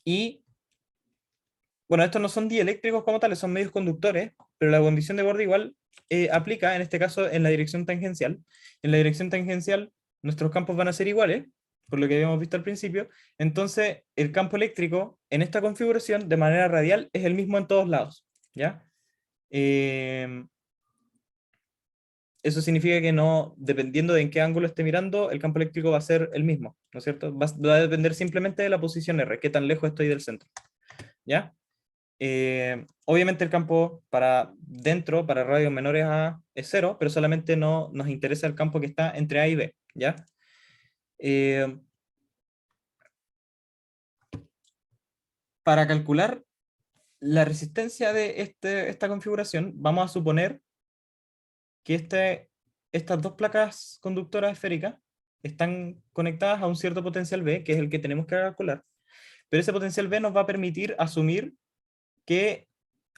Y, bueno, estos no son dieléctricos como tales, son medios conductores, pero la condición de borde igual aplica, en este caso, en la dirección tangencial. En la dirección tangencial, nuestros campos van a ser iguales, por lo que habíamos visto al principio. Entonces, el campo eléctrico, en esta configuración, de manera radial, es el mismo en todos lados, ¿ya? Eso significa que no, dependiendo de en qué ángulo esté mirando, el campo eléctrico va a ser el mismo, ¿no es cierto? Va a depender simplemente de la posición R, qué tan lejos estoy del centro, ¿ya? Obviamente el campo para dentro, para radios menores a es 0, pero solamente no nos interesa el campo que está entre A y B, ¿ya? Para calcular la resistencia de esta configuración, vamos a suponer que estas dos placas conductoras esféricas están conectadas a un cierto potencial B, que es el que tenemos que calcular, pero ese potencial B nos va a permitir asumir que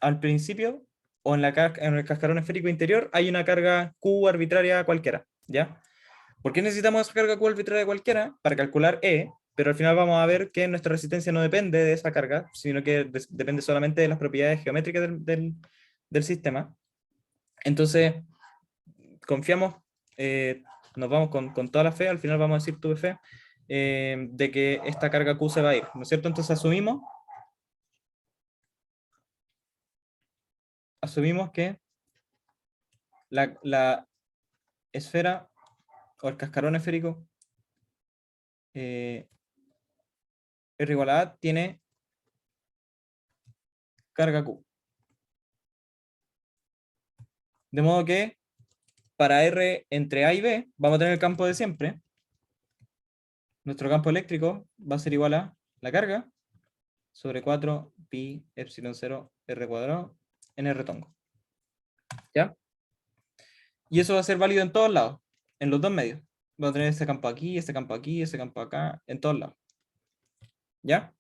al principio, o en el cascarón esférico interior, hay una carga Q arbitraria cualquiera, ¿ya? ¿Por qué necesitamos esa carga Q arbitraria cualquiera? Para calcular E, pero al final vamos a ver que nuestra resistencia no depende de esa carga, sino que depende solamente de las propiedades geométricas del sistema. Entonces, confiamos, nos vamos con toda la fe, al final vamos a decir tuve fe, de que esta carga Q se va a ir, ¿no es cierto? Entonces asumimos que la esfera o el cascarón esférico R igual a A tiene carga Q. De modo que para R entre A y B vamos a tener el campo de siempre. Nuestro campo eléctrico va a ser igual a la carga sobre 4 pi epsilon 0 R cuadrado en R tongo. ¿Ya? Y eso va a ser válido en todos lados, en los dos medios. Vamos a tener este campo aquí, este campo aquí, este campo acá, en todos lados. ¿Ya?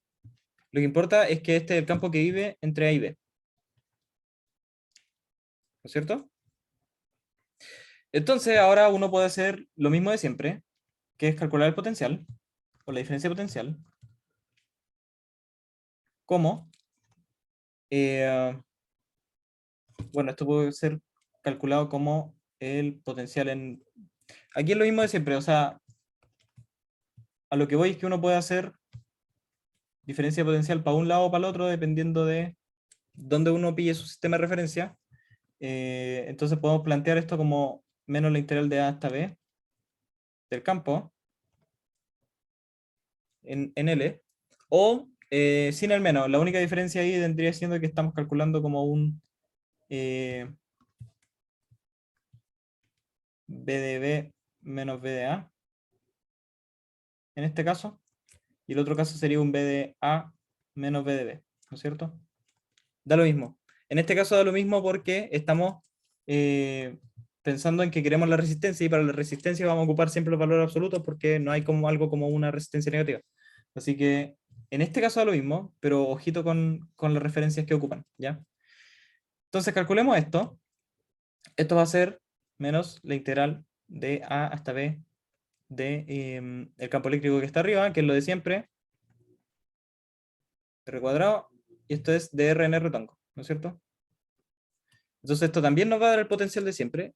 Lo que importa es que este es el campo que vive entre A y B. ¿No es cierto? Entonces ahora uno puede hacer lo mismo de siempre, que es calcular el potencial, o la diferencia potencial, como, bueno, esto puede ser calculado como el potencial en... Aquí es lo mismo de siempre, o sea, a lo que voy es que uno puede hacer diferencia potencial para un lado o para el otro, dependiendo de dónde uno pille su sistema de referencia. Entonces podemos plantear esto como menos la integral de A hasta B del campo en L, o sin el menos. La única diferencia ahí vendría siendo que estamos calculando como un B de B menos B de A, en este caso, y el otro caso sería un B de A menos B de B, ¿no es cierto? Da lo mismo. En este caso da lo mismo porque estamos pensando en que queremos la resistencia, y para la resistencia vamos a ocupar siempre los valores absolutos porque no hay como algo como una resistencia negativa. Así que en este caso da lo mismo, pero ojito con las referencias que ocupan, ¿ya? Entonces calculemos esto. Esto va a ser menos la integral de A hasta B de el campo eléctrico que está arriba, que es lo de siempre, R cuadrado, y esto es de R en R tongo, ¿no es cierto? Entonces esto también nos va a dar el potencial de siempre.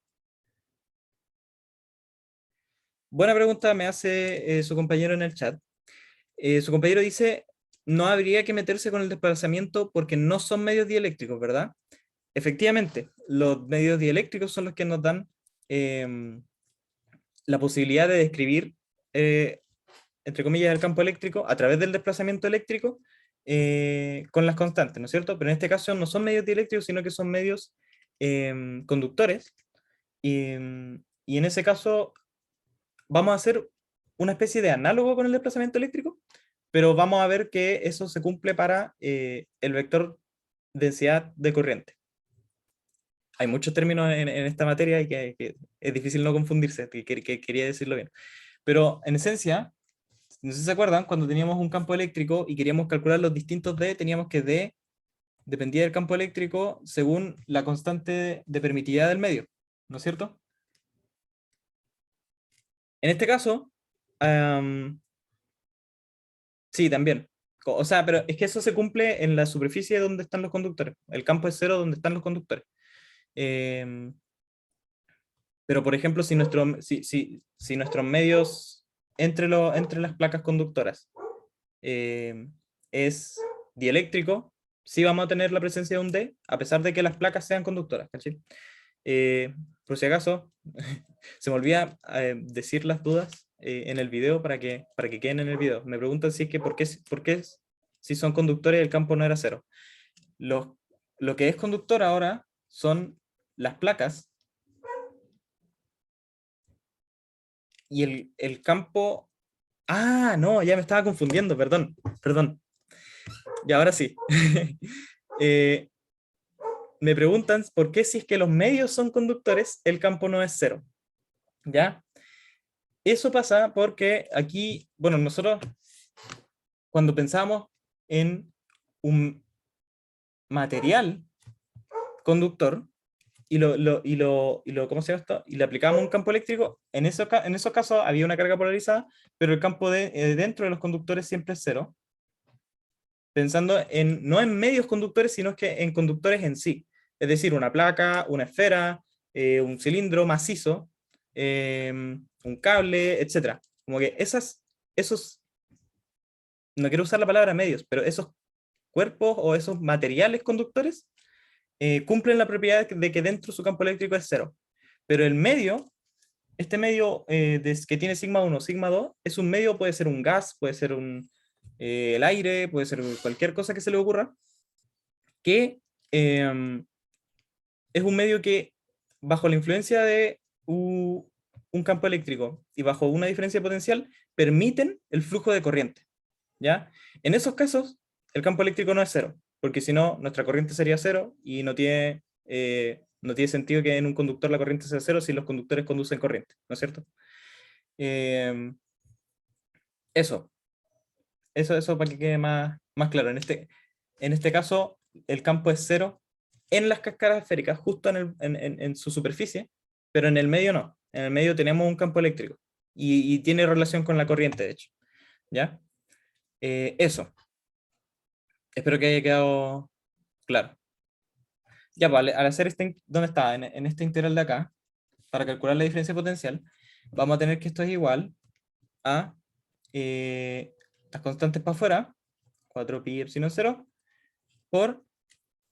Buena pregunta me hace su compañero en el chat. Su compañero dice, no habría que meterse con el desplazamiento porque no son medios dieléctricos, ¿verdad? Efectivamente, los medios dieléctricos son los que nos dan la posibilidad de describir, entre comillas, el campo eléctrico a través del desplazamiento eléctrico con las constantes, ¿no es cierto? Pero en este caso no son medios dieléctricos, sino que son medios conductores. Y en ese caso vamos a hacer una especie de análogo con el desplazamiento eléctrico, pero vamos a ver que eso se cumple para el vector densidad de corriente. Hay muchos términos en esta materia y que es difícil no confundirse, que quería decirlo bien. Pero en esencia, no sé si se acuerdan, cuando teníamos un campo eléctrico y queríamos calcular los distintos D, teníamos que D dependía del campo eléctrico según la constante de permitividad del medio, ¿no es cierto? En este caso, sí, también. O sea, pero es que eso se cumple en la superficie donde están los conductores. El campo es cero donde están los conductores. Pero, por ejemplo, si nuestros medios entre las placas conductoras es dieléctrico, sí vamos a tener la presencia de un D, a pesar de que las placas sean conductoras. ¿Cachai? Por si acaso, se me olvida decir las dudas en el video para que queden en el video. Me preguntan si es que por qué si son conductores el campo no era cero. Lo que es conductor ahora son las placas y el campo... Ah, no, ya me estaba confundiendo, perdón. Y ahora sí. Me preguntan por qué si es que los medios son conductores, el campo no es cero. ¿Ya? Eso pasa porque aquí, bueno, nosotros cuando pensamos en un material conductor ¿cómo se llama esto? Y le aplicamos un campo eléctrico, en esos casos había una carga polarizada, pero el campo dentro de los conductores siempre es cero. Pensando no en medios conductores, sino que en conductores en sí. Es decir, una placa, una esfera, un cilindro macizo, un cable, etc. Como que esos, no quiero usar la palabra medios, pero esos cuerpos o esos materiales conductores cumplen la propiedad de que dentro su campo eléctrico es cero. Pero el medio, este medio que tiene sigma 1, sigma 2, es un medio, puede ser un gas, puede ser el aire, puede ser cualquier cosa que se le ocurra, que es un medio que bajo la influencia de un campo eléctrico y bajo una diferencia potencial permiten el flujo de corriente. ¿Ya? En esos casos, el campo eléctrico no es cero, porque si no, nuestra corriente sería cero y no tiene sentido que en un conductor la corriente sea cero si los conductores conducen corriente, ¿no es cierto? Eso para que quede más claro. En este caso, el campo es cero en las cascadas esféricas, justo en su superficie, pero en el medio no. En el medio tenemos un campo eléctrico y tiene relación con la corriente, de hecho. ¿Ya? Eso. Espero que haya quedado claro. Ya, pues, al hacer ¿dónde está? En este integral de acá, para calcular la diferencia potencial, vamos a tener que esto es igual a las constantes para afuera, 4pi epsilon 0, por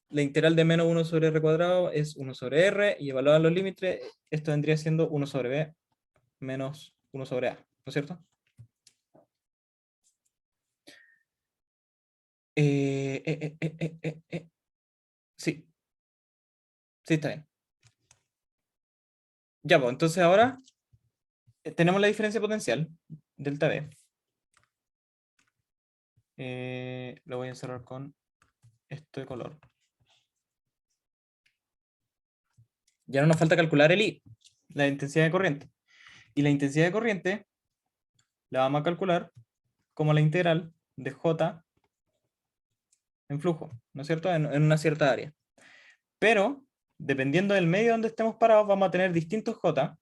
la integral de menos 1 sobre r cuadrado es 1 sobre r, y evaluados los límites, esto vendría siendo 1 sobre b menos 1 sobre a, ¿no es cierto? Sí, está bien. Ya, pues, entonces ahora tenemos la diferencia potencial, delta B. Lo voy a encerrar con esto de color. Ya no nos falta calcular el I, la intensidad de corriente. Y la intensidad de corriente la vamos a calcular como la integral de J en flujo, ¿no es cierto? En una cierta área. Pero, dependiendo del medio donde estemos parados, vamos a tener distintos J.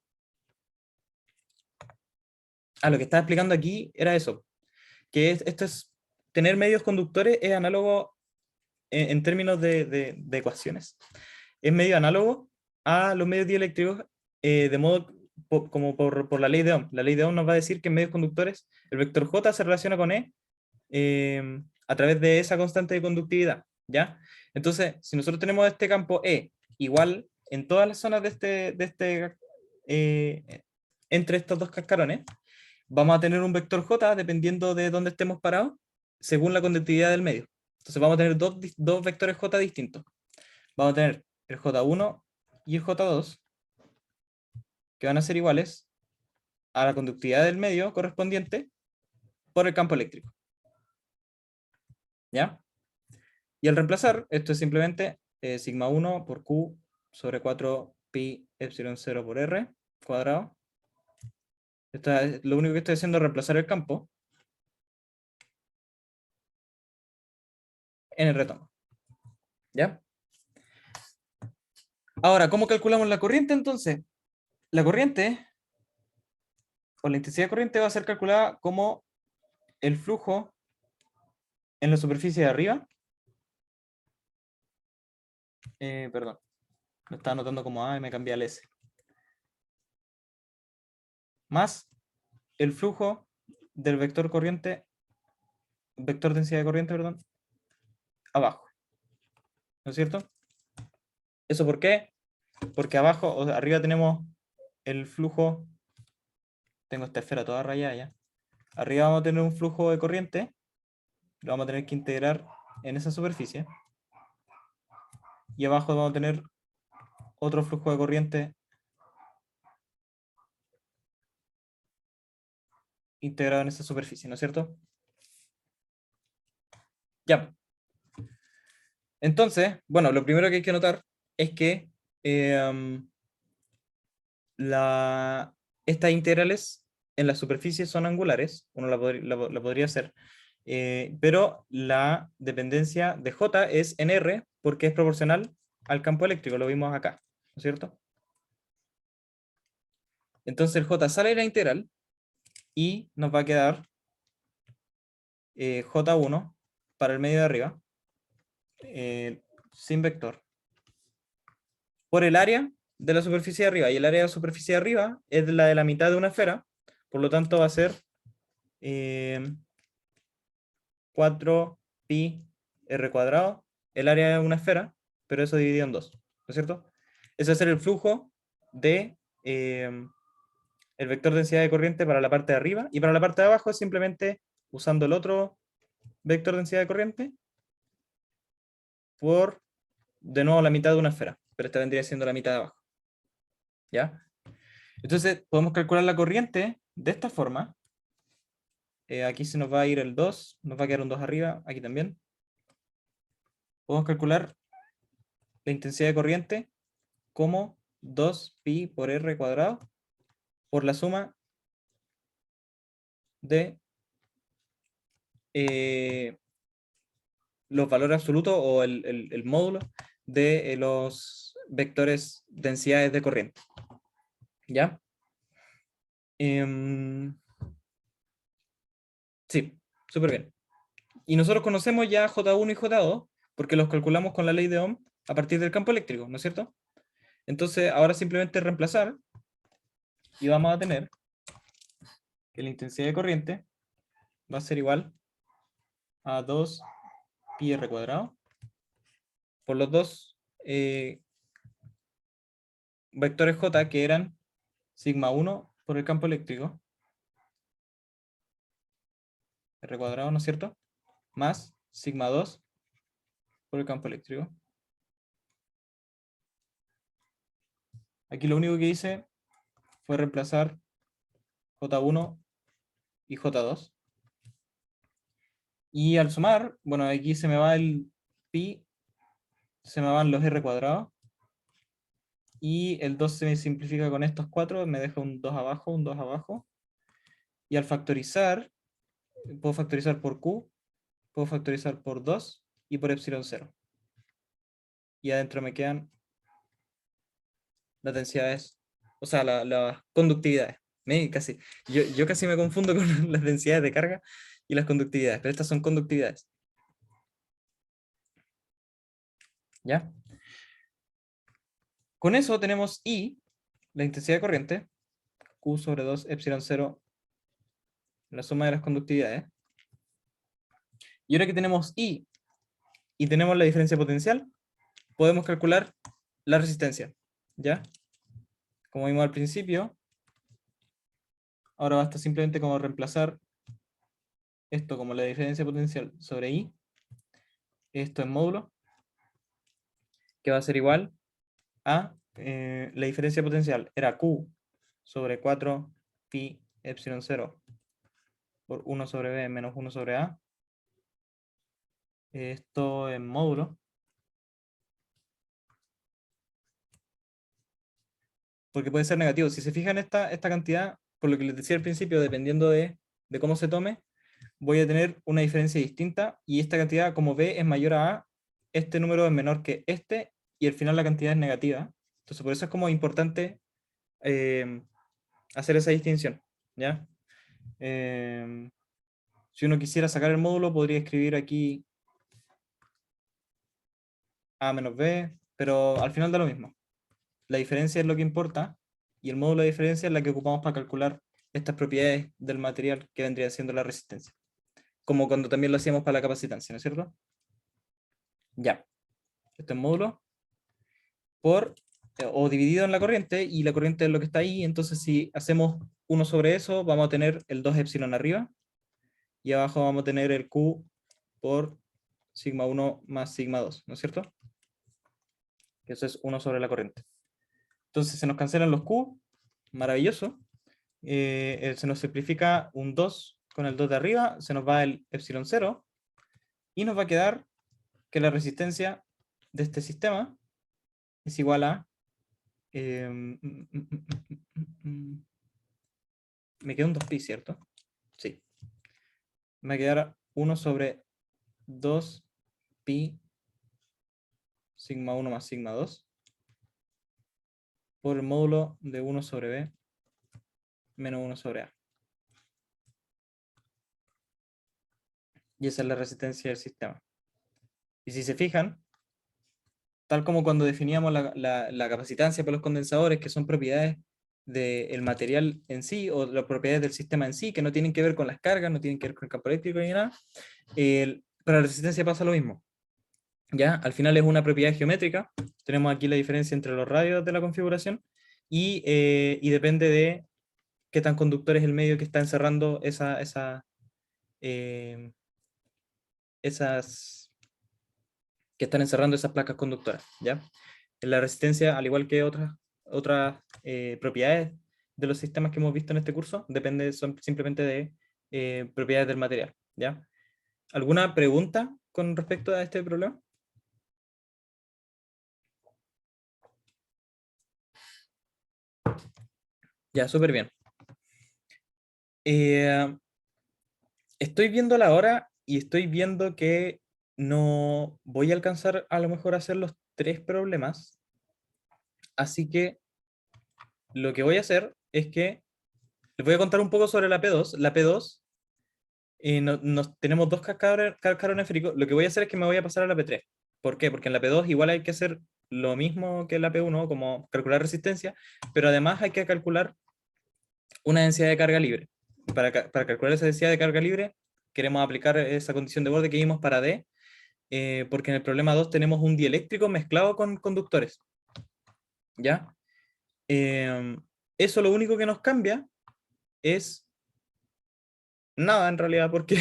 Lo que estaba explicando aquí era eso, que esto es, tener medios conductores es análogo en términos de ecuaciones. Es medio análogo a los medios dieléctricos, de modo como por la ley de Ohm. La ley de Ohm nos va a decir que en medios conductores el vector J se relaciona con E a través de esa constante de conductividad, ¿ya? Entonces, si nosotros tenemos este campo E igual en todas las zonas entre estos dos cascarones, vamos a tener un vector J dependiendo de dónde estemos parados, según la conductividad del medio. Entonces vamos a tener dos vectores J distintos. Vamos a tener el J1 y el J2, que van a ser iguales a la conductividad del medio correspondiente por el campo eléctrico. ¿Ya? Y al reemplazar, esto es simplemente sigma 1 por Q sobre 4 pi epsilon 0 por R cuadrado. Lo único que estoy haciendo es reemplazar el campo en el retorno. ¿Ya? Ahora, ¿cómo calculamos la corriente entonces? La corriente, o la intensidad de corriente, va a ser calculada como el flujo en la superficie de arriba, perdón, lo estaba anotando como A y me cambié al S, más el flujo del vector corriente, vector densidad de corriente, perdón, abajo, ¿no es cierto? ¿Eso por qué? Porque abajo, o sea, arriba tenemos el flujo, tengo esta esfera toda rayada ya, arriba vamos a tener un flujo de corriente, lo vamos a tener que integrar en esa superficie, y abajo vamos a tener otro flujo de corriente integrado en esa superficie, ¿no es cierto? Ya. Entonces, bueno, lo primero que hay que notar es que estas integrales en la superficie son angulares, uno la podría hacer, pero la dependencia de J es en R porque es proporcional al campo eléctrico, lo vimos acá, ¿no es cierto? Entonces el J sale de la integral y nos va a quedar J1 para el medio de arriba, sin vector, por el área de la superficie de arriba, y el área de la superficie de arriba es la de la mitad de una esfera, por lo tanto va a ser 4 pi r cuadrado, el área de una esfera, pero eso dividido en 2, ¿no es cierto? Ese va a ser el flujo de el vector densidad de corriente para la parte de arriba, y para la parte de abajo es simplemente usando el otro vector densidad de corriente por, de nuevo, la mitad de una esfera, pero esta vendría siendo la mitad de abajo. ¿Ya? Entonces podemos calcular la corriente de esta forma. Aquí se nos va a ir el 2, nos va a quedar un 2 arriba, aquí también. Podemos calcular la intensidad de corriente como 2pi por r cuadrado por la suma de los valores absolutos o el módulo de los vectores densidades de corriente. ¿Ya? Sí, súper bien. Y nosotros conocemos ya J1 y J2 porque los calculamos con la ley de Ohm a partir del campo eléctrico, ¿no es cierto? Entonces ahora simplemente reemplazar y vamos a tener que la intensidad de corriente va a ser igual a 2 pi r cuadrado por los dos vectores J que eran sigma 1 por el campo eléctrico, r cuadrado, ¿no es cierto? Más sigma 2 por el campo eléctrico. Aquí lo único que hice fue reemplazar J1 y J2. Y al sumar, bueno, aquí se me va el pi, se me van los r cuadrados. Y el 2 se me simplifica con estos 4, me deja un 2 abajo, un 2 abajo. Y al factorizar, puedo factorizar por q, puedo factorizar por 2 y por epsilon 0. Y adentro me quedan las densidades, o sea, las conductividades. Yo casi me confundo con las densidades de carga y las conductividades, pero estas son conductividades. ¿Ya? Con eso tenemos I, la intensidad de corriente, Q sobre 2 epsilon 0, la suma de las conductividades. Y ahora que tenemos I y tenemos la diferencia potencial, podemos calcular la resistencia. ¿Ya? Como vimos al principio, ahora basta simplemente como reemplazar esto como la diferencia potencial sobre I, esto en módulo, que va a ser igual a la diferencia potencial era Q sobre 4 pi epsilon 0 por 1 sobre B menos 1 sobre A. Esto en módulo. Porque puede ser negativo. Si se fijan esta cantidad, por lo que les decía al principio, dependiendo de cómo se tome, voy a tener una diferencia distinta, y esta cantidad, como B es mayor a A, este número es menor que este, y al final la cantidad es negativa. Entonces por eso es como importante hacer esa distinción, ¿ya? Si uno quisiera sacar el módulo, podría escribir aquí A menos B, pero al final da lo mismo. La diferencia es lo que importa, y el módulo de diferencia es la que ocupamos para calcular estas propiedades del material que vendría siendo la resistencia. Como cuando también lo hacíamos para la capacitancia, ¿no es cierto? Ya. Este es módulo por, o dividido en la corriente, y la corriente es lo que está ahí, entonces si hacemos 1 sobre eso, vamos a tener el 2 epsilon arriba, y abajo vamos a tener el Q por sigma 1 más sigma 2, ¿no es cierto? Eso es 1 sobre la corriente. Entonces se nos cancelan los Q, maravilloso. Se nos simplifica un 2 con el 2 de arriba, se nos va el epsilon 0, y nos va a quedar que la resistencia de este sistema es igual a... me queda un 2pi, ¿cierto? Sí. Me va a quedar 1 sobre 2pi sigma 1 más sigma 2 por el módulo de 1 sobre b menos 1 sobre a. Y esa es la resistencia del sistema. Y si se fijan, tal como cuando definíamos la capacitancia para los condensadores, que son propiedades del material en sí, o las propiedades del sistema en sí, que no tienen que ver con las cargas, no tienen que ver con el campo eléctrico ni nada, para la resistencia pasa lo mismo. ¿Ya? Al final es una propiedad geométrica. Tenemos aquí la diferencia entre los radios de la configuración, y depende de qué tan conductor es el medio que está encerrando esas que están encerrando esas placas conductoras, ¿ya? La resistencia, al igual que otras propiedades de los sistemas que hemos visto en este curso, depende simplemente de propiedades del material, ¿ya? ¿Alguna pregunta con respecto a este problema? Ya, súper bien. Estoy viendo la hora y estoy viendo que no voy a alcanzar a lo mejor a hacer los 3 problemas. Así que lo que voy a hacer es que les voy a contar un poco sobre la P2. La P2, tenemos 2 cascarones féricos. Lo que voy a hacer es que me voy a pasar a la P3. ¿Por qué? Porque en la P2 igual hay que hacer lo mismo que en la P1, como calcular resistencia, pero además hay que calcular una densidad de carga libre. Para calcular esa densidad de carga libre, queremos aplicar esa condición de borde que vimos para D, porque en el problema 2 tenemos un dieléctrico mezclado con conductores. ¿Ya? Eso lo único que nos cambia es nada en realidad, porque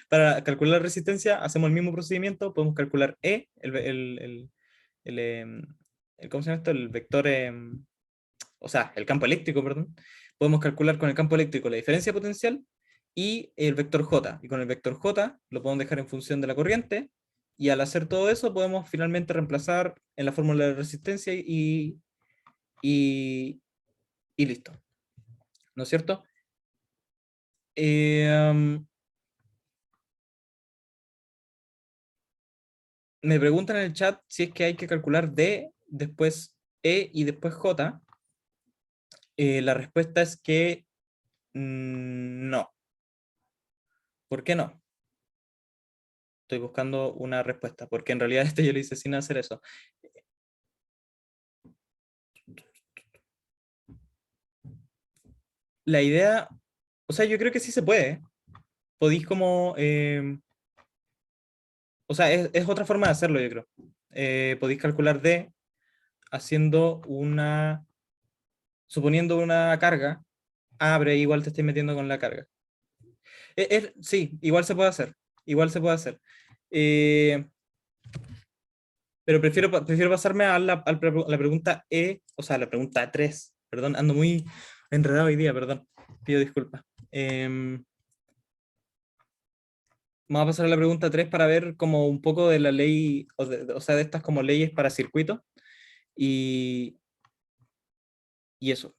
para calcular resistencia hacemos el mismo procedimiento, podemos calcular E, ¿cómo se llama esto? El vector, o sea, el campo eléctrico, perdón. Podemos calcular con el campo eléctrico la diferencia potencial y el vector J. Y con el vector J lo podemos dejar en función de la corriente, y al hacer todo eso podemos finalmente reemplazar en la fórmula de resistencia y listo. ¿No es cierto? Me preguntan en el chat si es que hay que calcular D, después E y después J. La respuesta es que no. ¿Por qué no? Estoy buscando una respuesta, porque en realidad yo lo hice sin hacer eso. La idea, o sea, yo creo que sí se puede. Podéis como... o sea, es otra forma de hacerlo, yo creo. Podéis calcular D haciendo suponiendo una carga. Pero igual te estoy metiendo con la carga. Sí, igual se puede hacer. Igual se puede hacer. Pero prefiero pasarme a la pregunta E, o sea, la pregunta 3. Perdón, ando muy enredado hoy día, perdón. Pido disculpas. Vamos a pasar a la pregunta 3 para ver como un poco de la ley, o sea, de estas como leyes para circuitos. Y eso.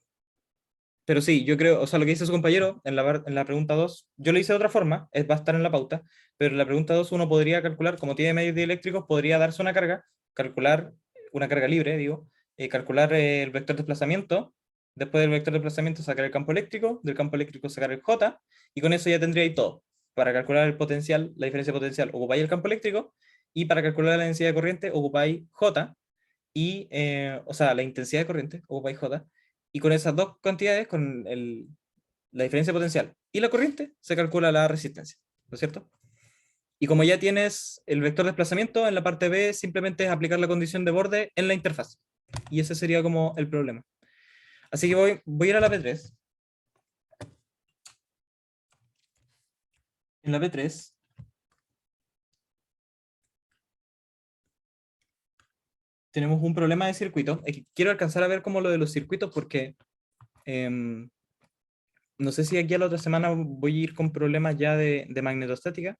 Pero sí, yo creo, o sea, lo que dice su compañero en la pregunta 2, yo lo hice de otra forma, va a estar en la pauta, pero en la pregunta 2 uno podría calcular, como tiene medios dieléctricos, podría darse una carga, calcular una carga libre, digo, calcular el vector de desplazamiento, después del vector de desplazamiento sacar el campo eléctrico, del campo eléctrico sacar el J, y con eso ya tendría ahí todo, para calcular el potencial, la diferencia potencial, ocupáis el campo eléctrico, y para calcular la densidad de corriente, ocupáis J, y, o sea, la intensidad de corriente, ocupáis J, y con esas dos cantidades, con la diferencia potencial y la corriente, se calcula la resistencia, ¿no es cierto? Y como ya tienes el vector de desplazamiento, en la parte B simplemente es aplicar la condición de borde en la interfaz. Y ese sería como el problema. Así que voy a ir a la P3. En la P3 tenemos un problema de circuito. Es que quiero alcanzar a ver como lo de los circuitos porque no sé si aquí a la otra semana voy a ir con problemas ya de magnetostática.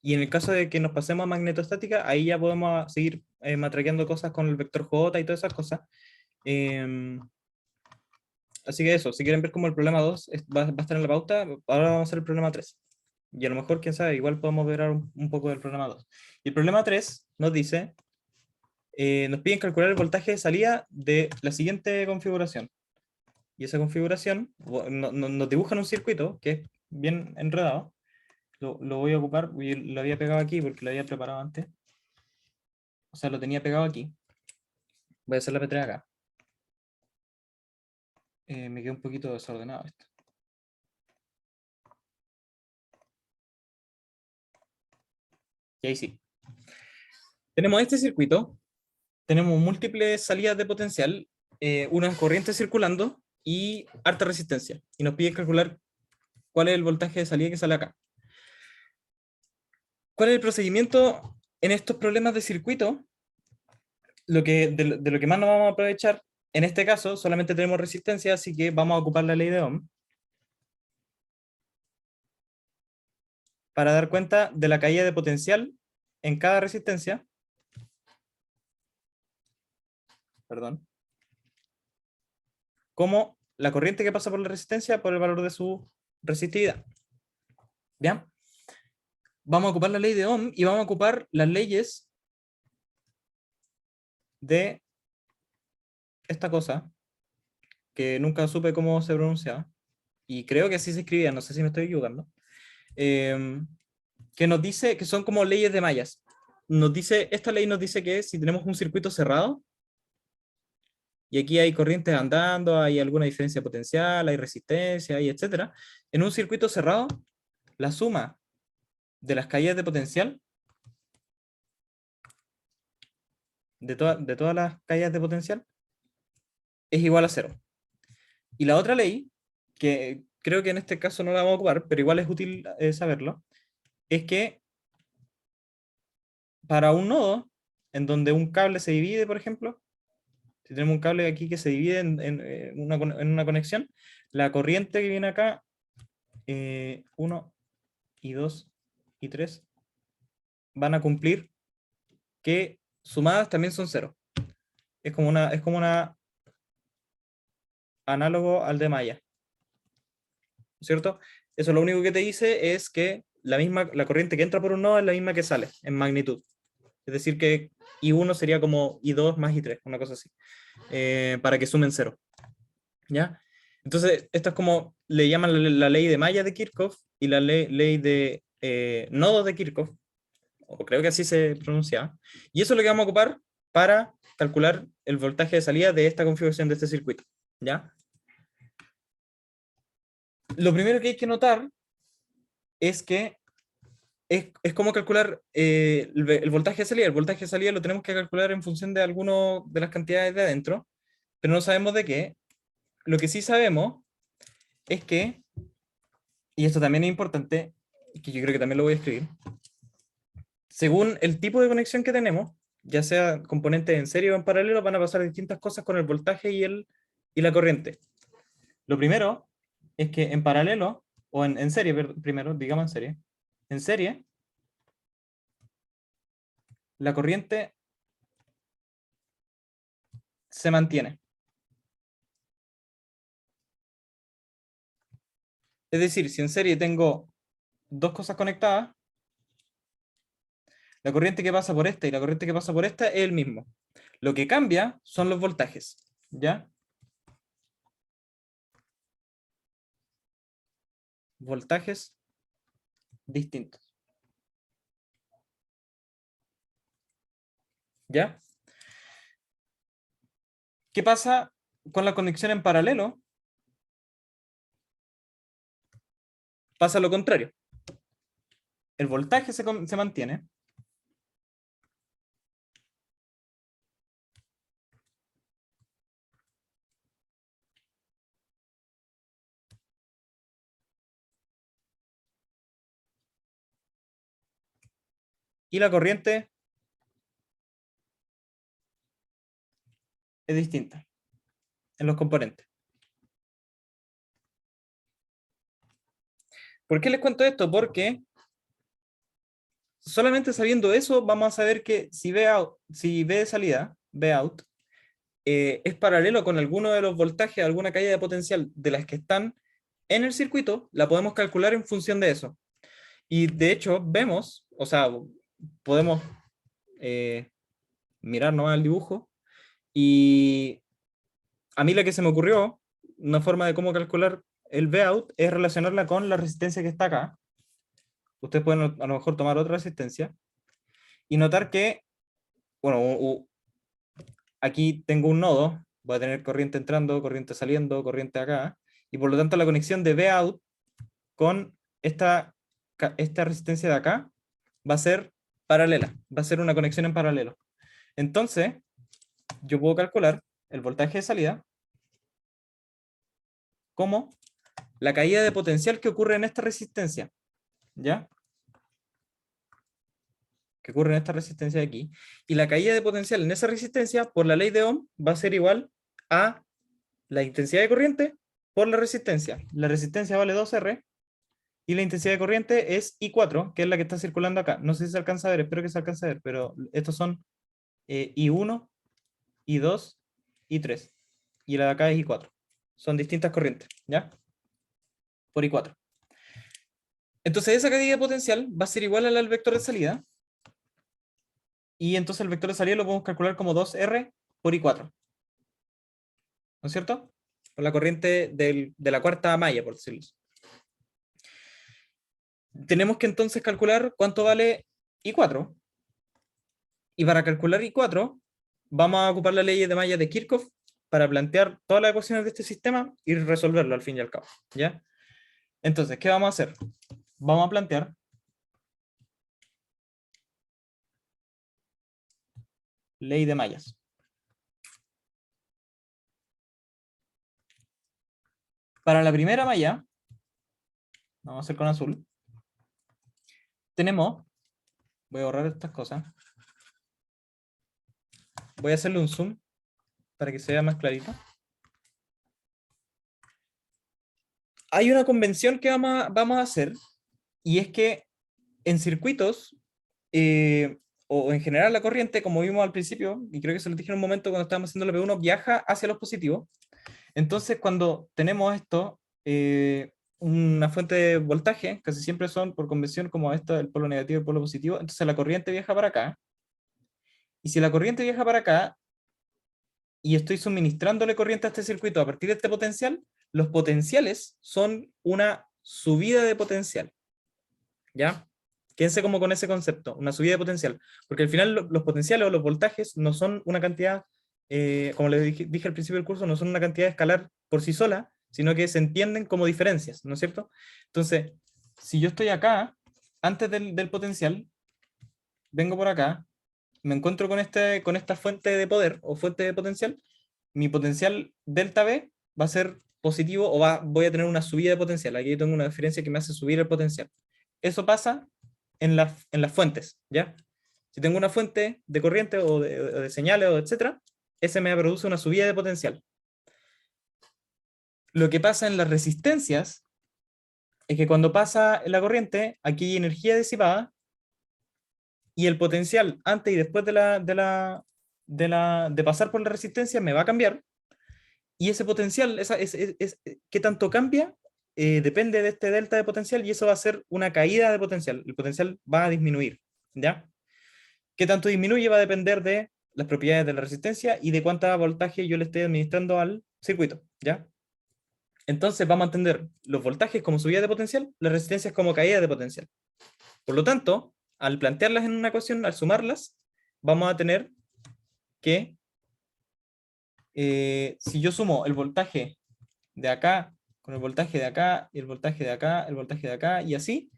Y en el caso de que nos pasemos a magnetostática, ahí ya podemos seguir matraqueando cosas con el vector J y todas esas cosas. Así que eso, si quieren ver como el problema 2 va a estar en la pauta, ahora vamos a hacer el problema 3. Y a lo mejor, quién sabe, igual podemos ver un poco del problema 2. Y el problema 3 nos dice, nos piden calcular el voltaje de salida de la siguiente configuración. Y esa configuración nos dibujan un circuito que es bien enredado. Lo voy a ocupar, lo había pegado aquí porque lo había preparado antes. O sea, lo tenía pegado aquí. Voy a hacer la P3 acá. Me quedó un poquito desordenado esto. Y ahí sí. Tenemos este circuito. Tenemos múltiples salidas de potencial, una corriente circulando y harta resistencia. Y nos pide calcular cuál es el voltaje de salida que sale acá. ¿Cuál es el procedimiento en estos problemas de circuito? De lo que más nos vamos a aprovechar, en este caso solamente tenemos resistencia, así que vamos a ocupar la ley de Ohm para dar cuenta de la caída de potencial en cada resistencia. Perdón. Como la corriente que pasa por la resistencia por el valor de su resistividad. ¿Bien? Vamos a ocupar la ley de Ohm y vamos a ocupar las leyes de esta cosa, que nunca supe cómo se pronunciaba, y creo que así se escribía, no sé si me estoy equivocando, que nos dice que son como leyes de mallas. Esta ley nos dice que si tenemos un circuito cerrado, y aquí hay corrientes andando, hay alguna diferencia potencial, hay resistencia, hay etcétera, en un circuito cerrado, la suma de las caídas de potencial, de todas las caídas de potencial, es igual a 0. Y la otra ley, que creo que en este caso no la vamos a ocupar, pero igual es útil saberlo, es que para un nodo, en donde un cable se divide, por ejemplo, si tenemos un cable aquí que se divide en una conexión, la corriente que viene acá, 1 y 2 y 3, van a cumplir que sumadas también son 0. Es como una análogo al de malla, ¿cierto? Eso lo único que te dice es que la corriente que entra por un nodo es la misma que sale en magnitud. Es decir, que I1 sería como I2 más I3, una cosa así, para que sumen 0. ¿Ya? Entonces, esto es como le llaman la ley de malla de Kirchhoff y la ley de nodos de Kirchhoff, o creo que así se pronuncia. Y eso es lo que vamos a ocupar para calcular el voltaje de salida de esta configuración de este circuito. ¿Ya? Lo primero que hay que notar es que es como calcular el voltaje de salida. El voltaje de salida lo tenemos que calcular en función de alguna de las cantidades de adentro, pero no sabemos de qué. Lo que sí sabemos es que, y esto también es importante, que yo creo que también lo voy a escribir, según el tipo de conexión que tenemos, ya sea componentes en serie o en paralelo, van a pasar distintas cosas con el voltaje y la corriente. Lo primero es que en paralelo, o en serie, primero, digamos en serie, la corriente se mantiene. Es decir, si en serie tengo dos cosas conectadas, la corriente que pasa por esta y la corriente que pasa por esta es el mismo. Lo que cambia son los voltajes, ¿ya? Voltajes distintos. ¿Ya? ¿Qué pasa con la conexión en paralelo? Pasa lo contrario. El voltaje se mantiene. Y la corriente es distinta en los componentes. ¿Por qué les cuento esto? Porque solamente sabiendo eso, vamos a saber que si V de salida, V out, es paralelo con alguno de los voltajes, alguna caída de potencial de las que están en el circuito, la podemos calcular en función de eso. Y de hecho, vemos, o sea, podemos mirar nomás el dibujo, y a mí la que se me ocurrió, una forma de cómo calcular el V-out es relacionarla con la resistencia que está acá. Ustedes pueden a lo mejor tomar otra resistencia y notar que, bueno, aquí tengo un nodo, voy a tener corriente entrando, corriente saliendo, corriente acá, y por lo tanto la conexión de V-out con esta resistencia de acá va a ser paralela, va a ser una conexión en paralelo. Entonces, yo puedo calcular el voltaje de salida como la caída de potencial que ocurre en esta resistencia, ¿ya? Que ocurre en esta resistencia de aquí. Y la caída de potencial en esa resistencia, por la ley de Ohm, va a ser igual a la intensidad de corriente por la resistencia. La resistencia vale 2R, y la intensidad de corriente es I4, que es la que está circulando acá. No sé si se alcanza a ver, espero que se alcance a ver, pero estos son I1, I2, I3. Y la de acá es I4. Son distintas corrientes, ¿ya? Por I4. Entonces esa caída de potencial va a ser igual al vector de salida, y entonces el vector de salida lo podemos calcular como 2R por I4. ¿No es cierto? Por la corriente de la cuarta malla, por decirlo así. Tenemos que entonces calcular cuánto vale I4. Y para calcular I4, vamos a ocupar la ley de malla de Kirchhoff para plantear todas las ecuaciones de este sistema y resolverlo al fin y al cabo, ¿ya? Entonces, ¿qué vamos a hacer? Vamos a plantear ley de mallas. Para la primera malla, vamos a hacer con azul, tenemos, voy a borrar estas cosas, voy a hacerle un zoom para que se vea más clarito. Hay una convención que vamos a hacer, y es que en circuitos, o en general la corriente, como vimos al principio, y creo que se lo dije en un momento cuando estábamos haciendo la P1, viaja hacia los positivos. Entonces, cuando tenemos esto, una fuente de voltaje, casi siempre son por convención como esta, el polo negativo y el polo positivo, entonces la corriente viaja para acá. Y si la corriente viaja para acá, y estoy suministrándole corriente a este circuito a partir de este potencial, los potenciales son una subida de potencial. ¿Ya? Quédense como con ese concepto, una subida de potencial. Porque al final los potenciales o los voltajes no son una cantidad, como les dije al principio del curso, no son una cantidad escalar por sí sola, sino que se entienden como diferencias, ¿no es cierto? Entonces, si yo estoy acá, antes del potencial, vengo por acá, me encuentro con esta fuente de poder o fuente de potencial, mi potencial delta V va a ser positivo, o voy a tener una subida de potencial. Aquí tengo una diferencia que me hace subir el potencial. Eso pasa en las fuentes, ¿ya? Si tengo una fuente de corriente o de señales, o etcétera, ese me produce una subida de potencial. Lo que pasa en las resistencias es que cuando pasa la corriente, aquí hay energía disipada, y el potencial antes y después de pasar por la resistencia me va a cambiar, y ese potencial, ¿qué tanto cambia? Depende de este delta de potencial, y eso va a ser una caída de potencial. El potencial va a disminuir, ¿ya? ¿Qué tanto disminuye? Va a depender de las propiedades de la resistencia y de cuánta voltaje yo le estoy administrando al circuito, ¿ya? Entonces vamos a entender los voltajes como subida de potencial, las resistencias como caída de potencial. Por lo tanto, al plantearlas en una ecuación, al sumarlas, vamos a tener que si yo sumo el voltaje de acá con el voltaje de acá, y el voltaje de acá, el voltaje de acá, y así,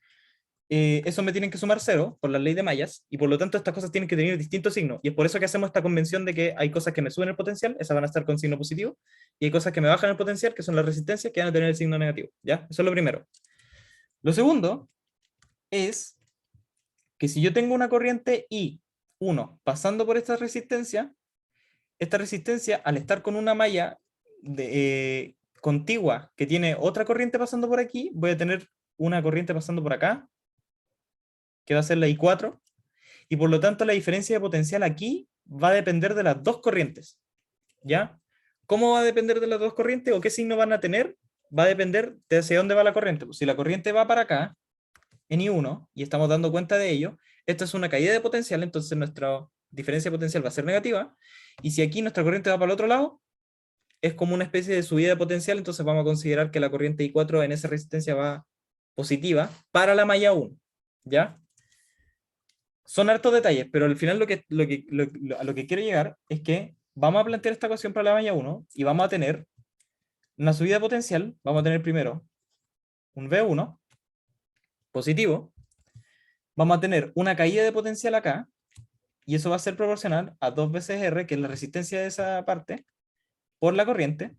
eso me tienen que sumar cero por la ley de Mayas, y por lo tanto estas cosas tienen que tener distintos signos, y es por eso que hacemos esta convención de que hay cosas que me suben el potencial, esas van a estar con signo positivo, y hay cosas que me bajan el potencial, que son las resistencias, que van a tener el signo negativo, ¿ya? Eso es lo primero. Lo segundo es que si yo tengo una corriente I1 pasando por esta resistencia, al estar con una malla contigua que tiene otra corriente pasando por aquí, voy a tener una corriente pasando por acá, que va a ser la I4, y por lo tanto la diferencia de potencial aquí va a depender de las dos corrientes, ¿ya? ¿Cómo va a depender de las dos corrientes o qué signo van a tener? Va a depender de hacia dónde va la corriente. Pues si la corriente va para acá, en I1, y estamos dando cuenta de ello, esto es una caída de potencial, entonces nuestra diferencia de potencial va a ser negativa, y si aquí nuestra corriente va para el otro lado, es como una especie de subida de potencial, entonces vamos a considerar que la corriente I4 en esa resistencia va positiva para la malla 1, ¿ya? Son hartos detalles, pero al final a lo que quiero llegar es que vamos a plantear esta ecuación para la malla 1 y vamos a tener una subida de potencial, vamos a tener primero un V1 positivo, vamos a tener una caída de potencial acá, y eso va a ser proporcional a 2 veces R, que es la resistencia de esa parte, por la corriente.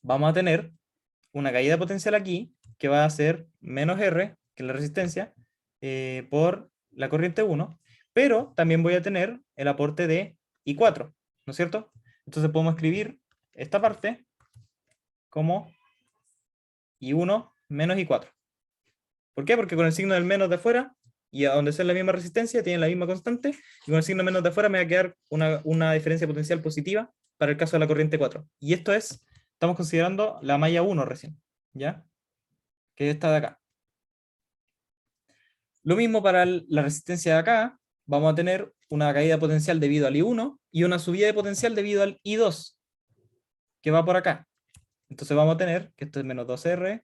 Vamos a tener una caída de potencial aquí, que va a ser menos R, que es la resistencia, por la corriente 1, pero también voy a tener el aporte de I4, ¿no es cierto? Entonces podemos escribir esta parte como I1 menos I4. ¿Por qué? Porque con el signo del menos de afuera, y a donde sea la misma resistencia, tienen la misma constante, y con el signo menos de afuera me va a quedar una diferencia potencial positiva para el caso de la corriente 4. Y esto es, estamos considerando la malla 1 recién, ¿ya? Que es esta de acá. Lo mismo para la resistencia de acá, vamos a tener una caída potencial debido al I1 y una subida de potencial debido al I2, que va por acá. Entonces vamos a tener que esto es menos 2R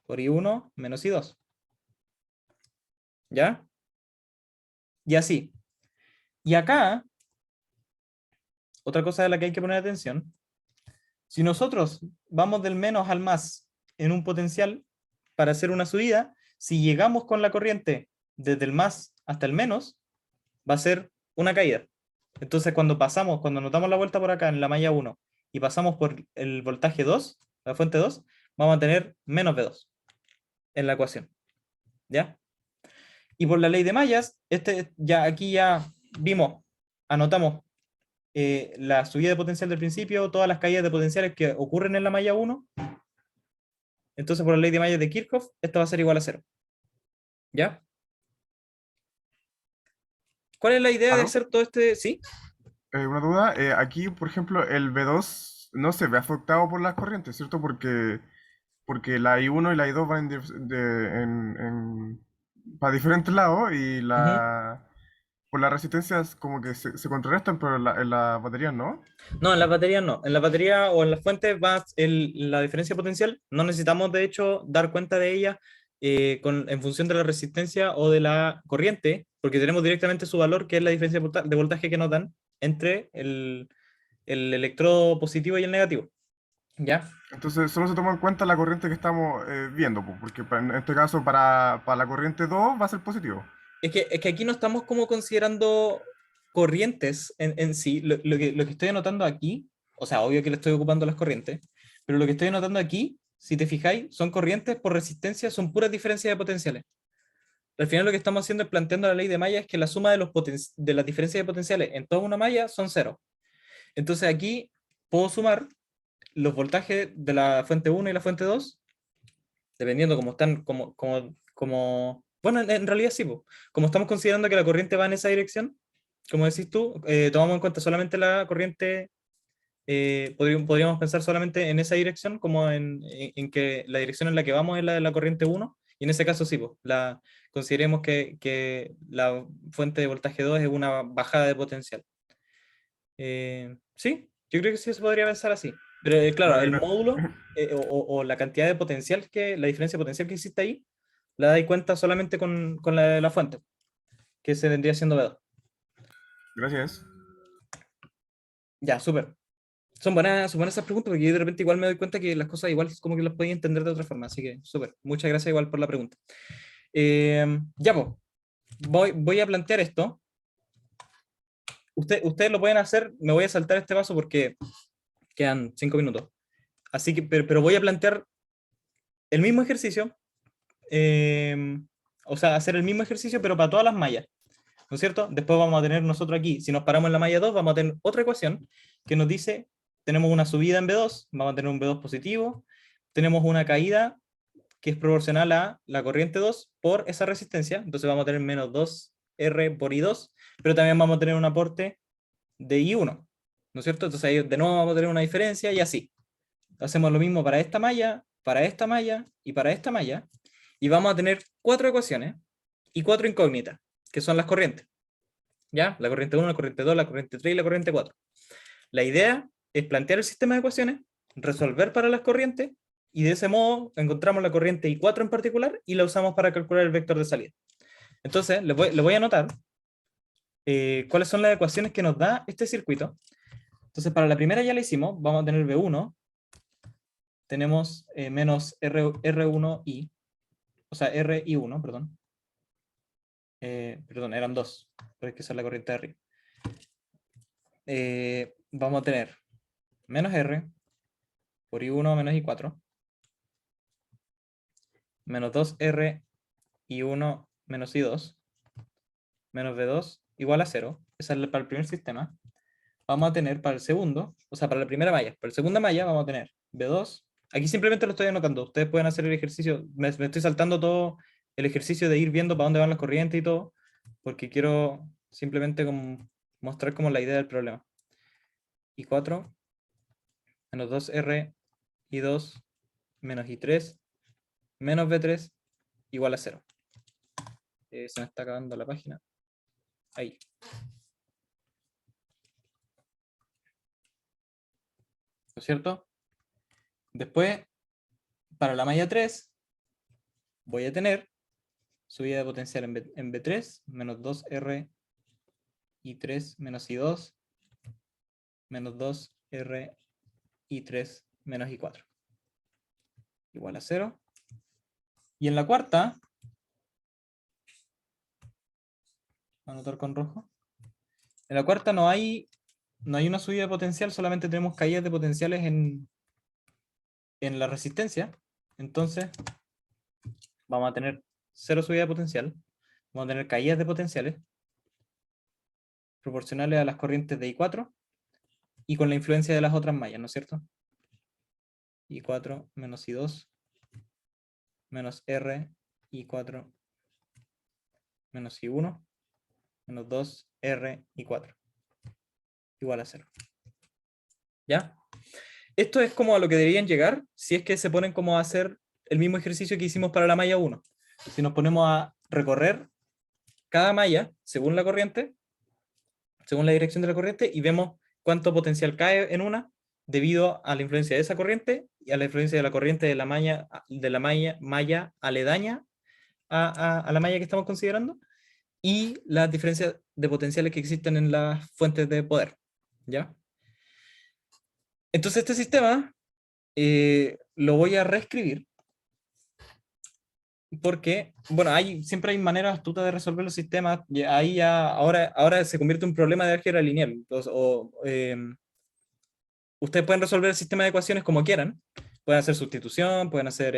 por I1 menos I2. ¿Ya? Y así. Y acá, otra cosa de la que hay que poner atención, si nosotros vamos del menos al más en un potencial para hacer una subida, si llegamos con la corriente desde el más hasta el menos, va a ser una caída. Entonces cuando nos damos la vuelta por acá en la malla 1 y pasamos por el voltaje 2, la fuente 2, vamos a tener menos V2 en la ecuación. ¿Ya? Y por la ley de mallas, aquí ya vimos, anotamos la subida de potencial del principio, todas las caídas de potenciales que ocurren en la malla 1. Entonces por la ley de mallas de Kirchhoff, esto va a ser igual a 0. ¿Ya? ¿Cuál es la idea de ¿Aló? hacer todo este? ¿Sí? Una duda, aquí, por ejemplo, el B2 no se ve afectado por las corrientes, ¿cierto? Porque la I1 y la I2 van para diferentes lados y Ujú. por las resistencias como que se contrarrestan, pero en la batería no. No, en las baterías no. En la batería o en las fuentes la diferencia potencial. No necesitamos, de hecho, dar cuenta de ella en función de la resistencia o de la corriente, porque tenemos directamente su valor, que es la diferencia de voltaje que nos dan entre el electrodo positivo y el negativo. ¿Ya? Entonces solo se toma en cuenta la corriente que estamos viendo, pues, porque en este caso para la corriente 2 va a ser positivo. Es que aquí no estamos como considerando corrientes en sí. Lo que estoy anotando aquí, o sea, obvio que le estoy ocupando las corrientes, pero lo que estoy anotando aquí, si te fijáis, son corrientes por resistencia, son puras diferencias de potenciales. Al final lo que estamos haciendo es planteando la ley de malla, es que la suma de las diferencias de potenciales en toda una malla son cero. Entonces aquí puedo sumar los voltajes de la fuente 1 y la fuente 2 dependiendo cómo están, bueno, en realidad sí, po. Como estamos considerando que la corriente va en esa dirección, como decís tú, tomamos en cuenta solamente la corriente, podríamos pensar solamente en esa dirección, como en que la dirección en la que vamos es la de la corriente 1, y en ese caso sí, po, consideremos que la fuente de voltaje 2 es una bajada de potencial. ¿Sí? Yo creo que sí se podría pensar así. Pero claro, Vale, el módulo o la cantidad de potencial la diferencia potencial que existe ahí, la dais cuenta solamente con la fuente, que se vendría siendo B2. gracias. Ya, súper. Son buenas esas preguntas porque yo de repente igual me doy cuenta que las cosas igual como que las podía entender de otra forma. Así que súper. Muchas gracias igual por la pregunta. Ya, pues, voy a plantear esto. Ustedes lo pueden hacer. Me voy a saltar este paso porque quedan 5 minutos. Así que, pero voy a plantear el mismo ejercicio. O sea, hacer el mismo ejercicio, pero para todas las mallas. ¿No es cierto? Después vamos a tener nosotros aquí, si nos paramos en la malla 2, vamos a tener otra ecuación que nos dice, tenemos una subida en B2, vamos a tener un B2 positivo, tenemos una caída que es proporcional a la corriente 2 por esa resistencia, entonces vamos a tener menos 2R por I2, pero también vamos a tener un aporte de I1, ¿no es cierto? Entonces ahí de nuevo vamos a tener una diferencia y así. Hacemos lo mismo para esta malla y para esta malla, y vamos a tener 4 ecuaciones y 4 incógnitas, que son las corrientes. ¿Ya? La corriente 1, la corriente 2, la corriente 3 y la corriente 4. La idea es plantear el sistema de ecuaciones, resolver para las corrientes, y de ese modo encontramos la corriente I4 en particular y la usamos para calcular el vector de salida. Entonces, le voy a anotar cuáles son las ecuaciones que nos da este circuito. Entonces, para la primera ya la hicimos, vamos a tener B1, tenemos menos R1I, o sea, RI1, perdón. Perdón, eran 2, pero es que esa es la corriente de arriba. Vamos a tener menos R por I1 menos I4, menos 2R I1 menos I2, menos B2 igual a 0. Esa es para el primer sistema. Vamos a tener para el segundo, o sea, para la primera malla. Para la segunda malla vamos a tener B2. Aquí simplemente lo estoy anotando. Ustedes pueden hacer el ejercicio. Me estoy saltando todo el ejercicio de ir viendo para dónde van las corrientes y todo, porque quiero simplemente mostrar como la idea del problema. I4 menos 2R I2 menos I3 menos B3 igual a 0. Se me está acabando la página. Ahí. ¿No es cierto? Después, para la malla 3, voy a tener subida de potencial en B3, menos 2R I3 menos I2, menos 2R I3 menos I4. Igual a 0. Y en la cuarta, anotar con rojo. En la cuarta no hay una subida de potencial, solamente tenemos caídas de potenciales en la resistencia. Entonces, vamos a tener 0 subida de potencial. Vamos a tener caídas de potenciales proporcionales a las corrientes de I4 y con la influencia de las otras mallas, ¿no es cierto? I4 menos I2 menos R I4 menos I1 menos 2 R I4 igual a 0. ¿Ya? Esto es como a lo que deberían llegar si es que se ponen como a hacer el mismo ejercicio que hicimos para la malla 1. Si nos ponemos a recorrer cada malla según la corriente, según la dirección de la corriente, y vemos cuánto potencial cae en una debido a la influencia de esa corriente y a la influencia de la corriente de la malla aledaña a la malla que estamos considerando, y las diferencias de potenciales que existen en las fuentes de poder. ¿Ya? Entonces este sistema lo voy a reescribir porque, bueno, siempre hay maneras astutas de resolver los sistemas, y ahí ya, ahora se convierte en un problema de álgebra lineal. Entonces, ustedes pueden resolver el sistema de ecuaciones como quieran, pueden hacer sustitución, pueden hacer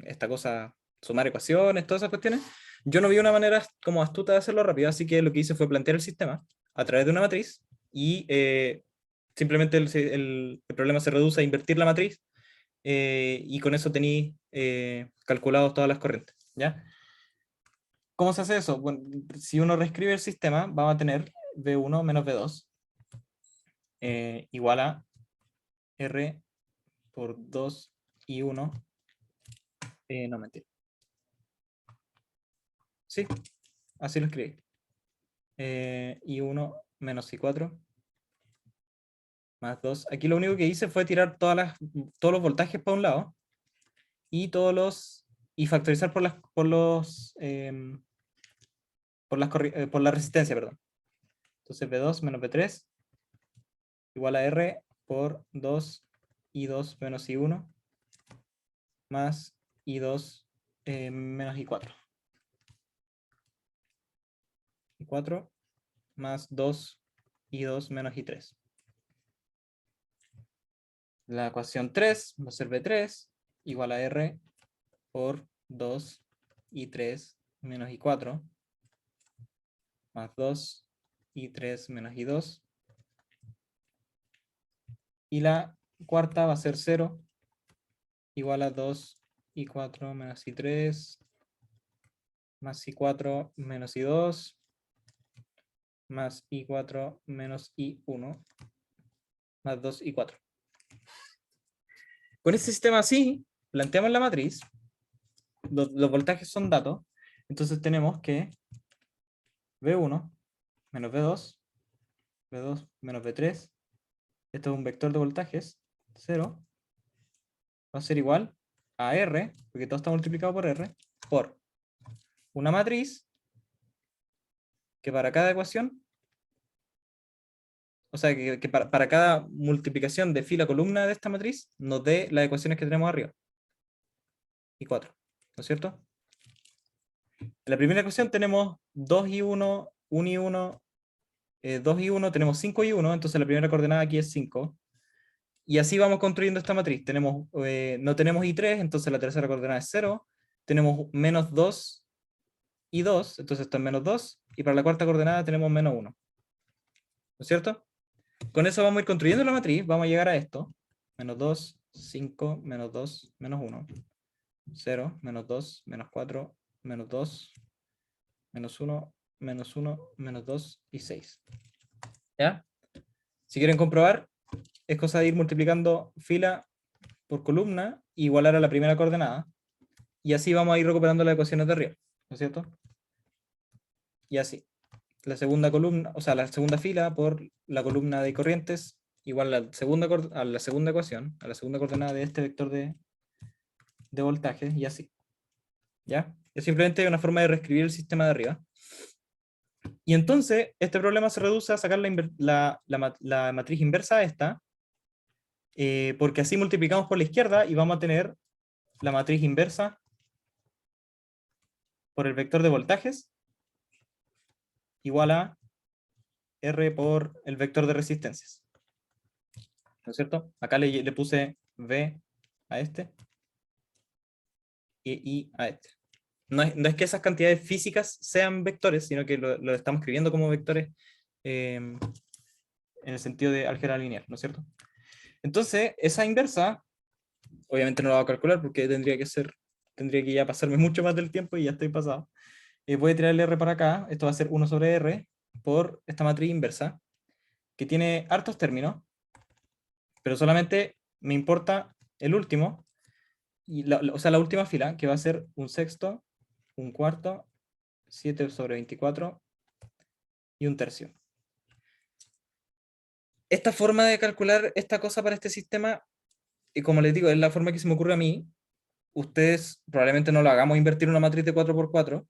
esta cosa, sumar ecuaciones, todas esas cuestiones. Yo no vi una manera como astuta de hacerlo rápido, así que lo que hice fue plantear el sistema a través de una matriz, y simplemente el problema se reduce a invertir la matriz, y con eso tenéis calculados todas las corrientes, ¿ya? ¿Cómo se hace eso? Bueno, si uno reescribe el sistema, vamos a tener V1 menos V2 igual a R por 2 y 1. No, mentira. Sí, así lo escribí. I1 menos I4 más 2. Aquí lo único que hice fue tirar todos los voltajes para un lado y y factorizar por la resistencia, perdón. Entonces V2 menos V3 igual a R por 2 I2 menos I1 más I2 menos I4. I4 más 2 I2 menos I3. La ecuación 3 va a ser V3 igual a R por 2 I3 menos I4 más 2 I3 menos I2. Y la cuarta va a ser 0 igual a 2 I4 menos I3 más I4 menos I2 más I4 menos I1 más 2 I4. Con este sistema así, planteamos la matriz, los voltajes son datos, entonces tenemos que V1 menos V2, V2 menos V3, esto es un vector de voltajes, 0, va a ser igual a R, porque todo está multiplicado por R, por una matriz que para cada ecuación, o sea, que para cada multiplicación de fila columna de esta matriz, nos dé las ecuaciones que tenemos arriba. Y 4, ¿no es cierto? En la primera ecuación tenemos 2 y 1, 1 y 1, 2 y 1, tenemos 5 y 1, entonces la primera coordenada aquí es 5. Y así vamos construyendo esta matriz. No tenemos I3, entonces la tercera coordenada es 0. Tenemos menos 2 y 2, entonces esto es menos 2. Y para la cuarta coordenada tenemos menos 1. ¿No es cierto? Con eso vamos a ir construyendo la matriz, vamos a llegar a esto. Menos 2, 5, menos 2, menos 1. 0, menos 2, menos 4, menos 2, menos 1, menos 1, menos 2 y 6. ¿Ya? Si quieren comprobar, es cosa de ir multiplicando fila por columna e igualar a la primera coordenada. Y así vamos a ir recuperando las ecuaciones de arriba. ¿No es cierto? Y así. La segunda columna, o sea, la segunda fila por la columna de corrientes igual a la segunda ecuación, a la segunda coordenada de este vector de voltaje, y así. ¿Ya? Es simplemente una forma de reescribir el sistema de arriba. Y entonces, este problema se reduce a sacar la matriz inversa a esta, porque así multiplicamos por la izquierda y vamos a tener la matriz inversa por el vector de voltajes igual a R por el vector de resistencias. ¿No es cierto? Acá le puse V a este y I a este. No es que esas cantidades físicas sean vectores, sino que lo estamos escribiendo como vectores en el sentido de álgebra lineal, ¿no es cierto? Entonces, esa inversa, obviamente no la voy a calcular porque tendría que ya pasarme mucho más del tiempo y ya estoy pasado. Voy a tirar el R para acá, esto va a ser 1 sobre R por esta matriz inversa, que tiene hartos términos, pero solamente me importa el último, o sea, la última fila, que va a ser un sexto, un cuarto, 7 sobre 24 y un tercio. Esta forma de calcular esta cosa para este sistema, y como les digo, es la forma que se me ocurre a mí. Ustedes probablemente no lo hagamos invertir una matriz de 4x4,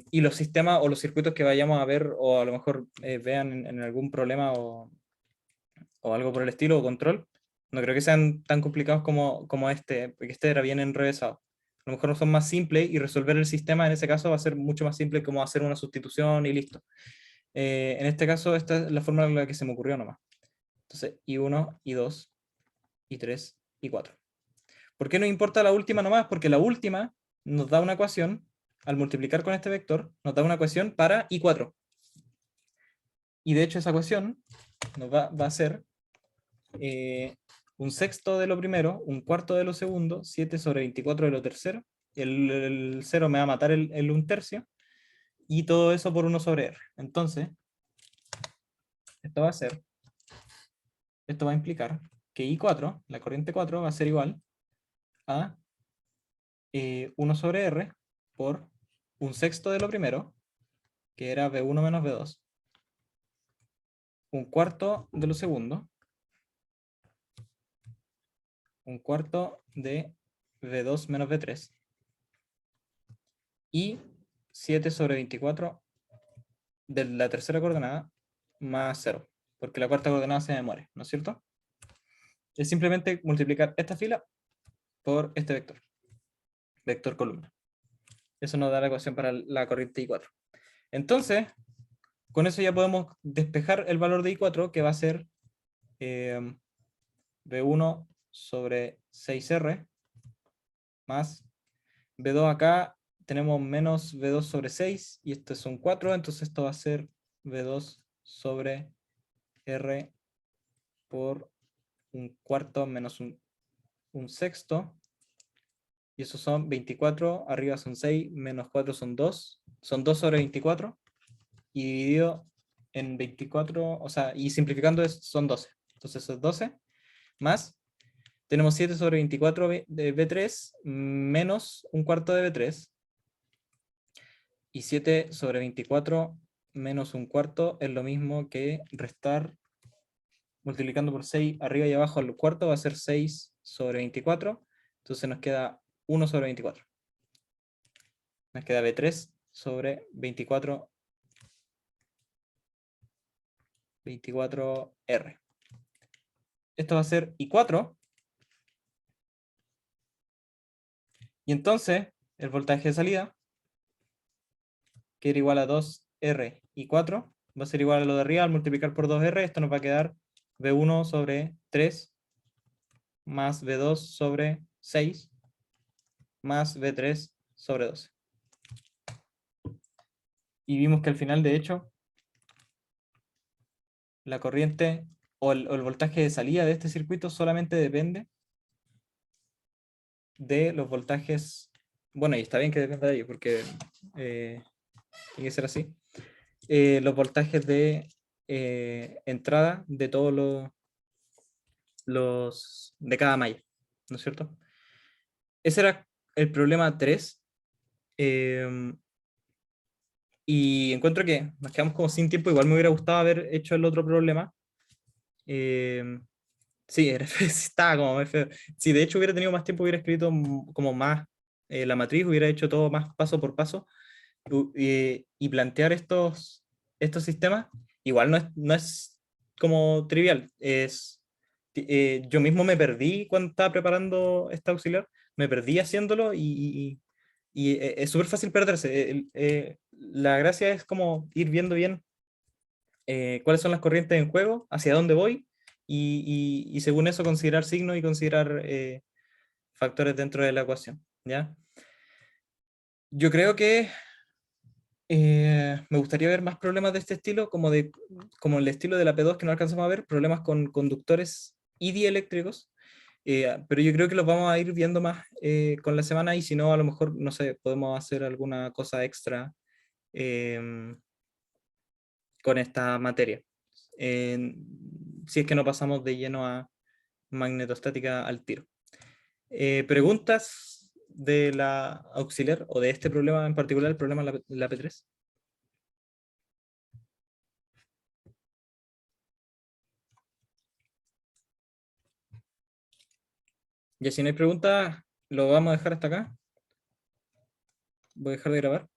y los sistemas o los circuitos que vayamos a ver, o a lo mejor vean en algún problema o algo por el estilo, o control, no creo que sean tan complicados como este, porque este era bien enrevesado. A lo mejor no son más simples y resolver el sistema en ese caso va a ser mucho más simple, como hacer una sustitución y listo. En este caso, esta es la forma en la que se me ocurrió nomás. Entonces, I1, I2, I3, I4. ¿Por qué nos importa la última nomás? Porque la última nos da una ecuación, al multiplicar con este vector, nos da una ecuación para I4. Y de hecho esa ecuación nos va a ser un sexto de lo primero, un cuarto de lo segundo, 7 sobre 24 de lo tercero, el 0 me va a matar el 1/3, y todo eso por 1 sobre R. Entonces, esto va a implicar que I4, la corriente 4, va a ser igual a 1 sobre R por un sexto de lo primero, que era V1 menos V2, un cuarto de lo segundo, un cuarto de V2 menos V3 y 7 sobre 24 de la tercera coordenada más 0, porque la cuarta coordenada se me muere, ¿no es cierto? Es simplemente multiplicar esta fila por este vector, vector columna. Eso nos da la ecuación para la corriente I4. Entonces, con eso ya podemos despejar el valor de I4, que va a ser V1 sobre 6R más V2 acá, tenemos menos V2 sobre 6, y esto es un 4, entonces esto va a ser V2 sobre R por un cuarto menos un sexto, y eso son 24, arriba son 6, menos 4 son 2 sobre 24, y dividido en 24, o sea, y simplificando son 12, entonces eso es 12, más, tenemos 7 sobre 24 de B3, menos un cuarto de B3, y 7 sobre 24 menos un cuarto es lo mismo que restar, multiplicando por 6 arriba y abajo al cuarto, va a ser 6 sobre 24, entonces nos queda 1 sobre 24. Nos queda B3 sobre 24, 24R. Esto va a ser I4, y entonces el voltaje de salida, que era igual a 2R y 4, va a ser igual a lo de arriba al multiplicar por 2R, esto nos va a quedar V1 sobre 3 más V2 sobre 6 más V3 sobre 12. Y vimos que al final, de hecho, la corriente o el voltaje de salida de este circuito solamente depende de los voltajes, bueno, y está bien que dependa de ellos, porque tiene que ser así, los voltajes de entrada de todos los de cada malla, ¿no es cierto? Ese era el problema 3. Y encuentro que nos quedamos como sin tiempo. Igual me hubiera gustado haber hecho el otro problema. Sí, estaba como muy feo. Si de hecho hubiera tenido más tiempo, hubiera escrito como más la matriz, hubiera hecho todo más paso por paso. Y plantear estos sistemas, igual no es como trivial. Yo mismo me perdí cuando estaba preparando este auxiliar. Me perdí haciéndolo y es súper fácil perderse. La gracia es como ir viendo bien cuáles son las corrientes en juego, hacia dónde voy, y según eso considerar signos y considerar factores dentro de la ecuación, ¿ya? Yo creo que me gustaría ver más problemas de este estilo, como el estilo de la P2 que no alcanzamos a ver, problemas con conductores y dieléctricos, pero yo creo que los vamos a ir viendo más con la semana, y si no, a lo mejor, no sé, podemos hacer alguna cosa extra con esta materia. Si es que no pasamos de lleno a magnetostática al tiro. ¿Preguntas de la auxiliar o de este problema en particular, el problema de la P3? Ya si no hay preguntas, lo vamos a dejar hasta acá. Voy a dejar de grabar.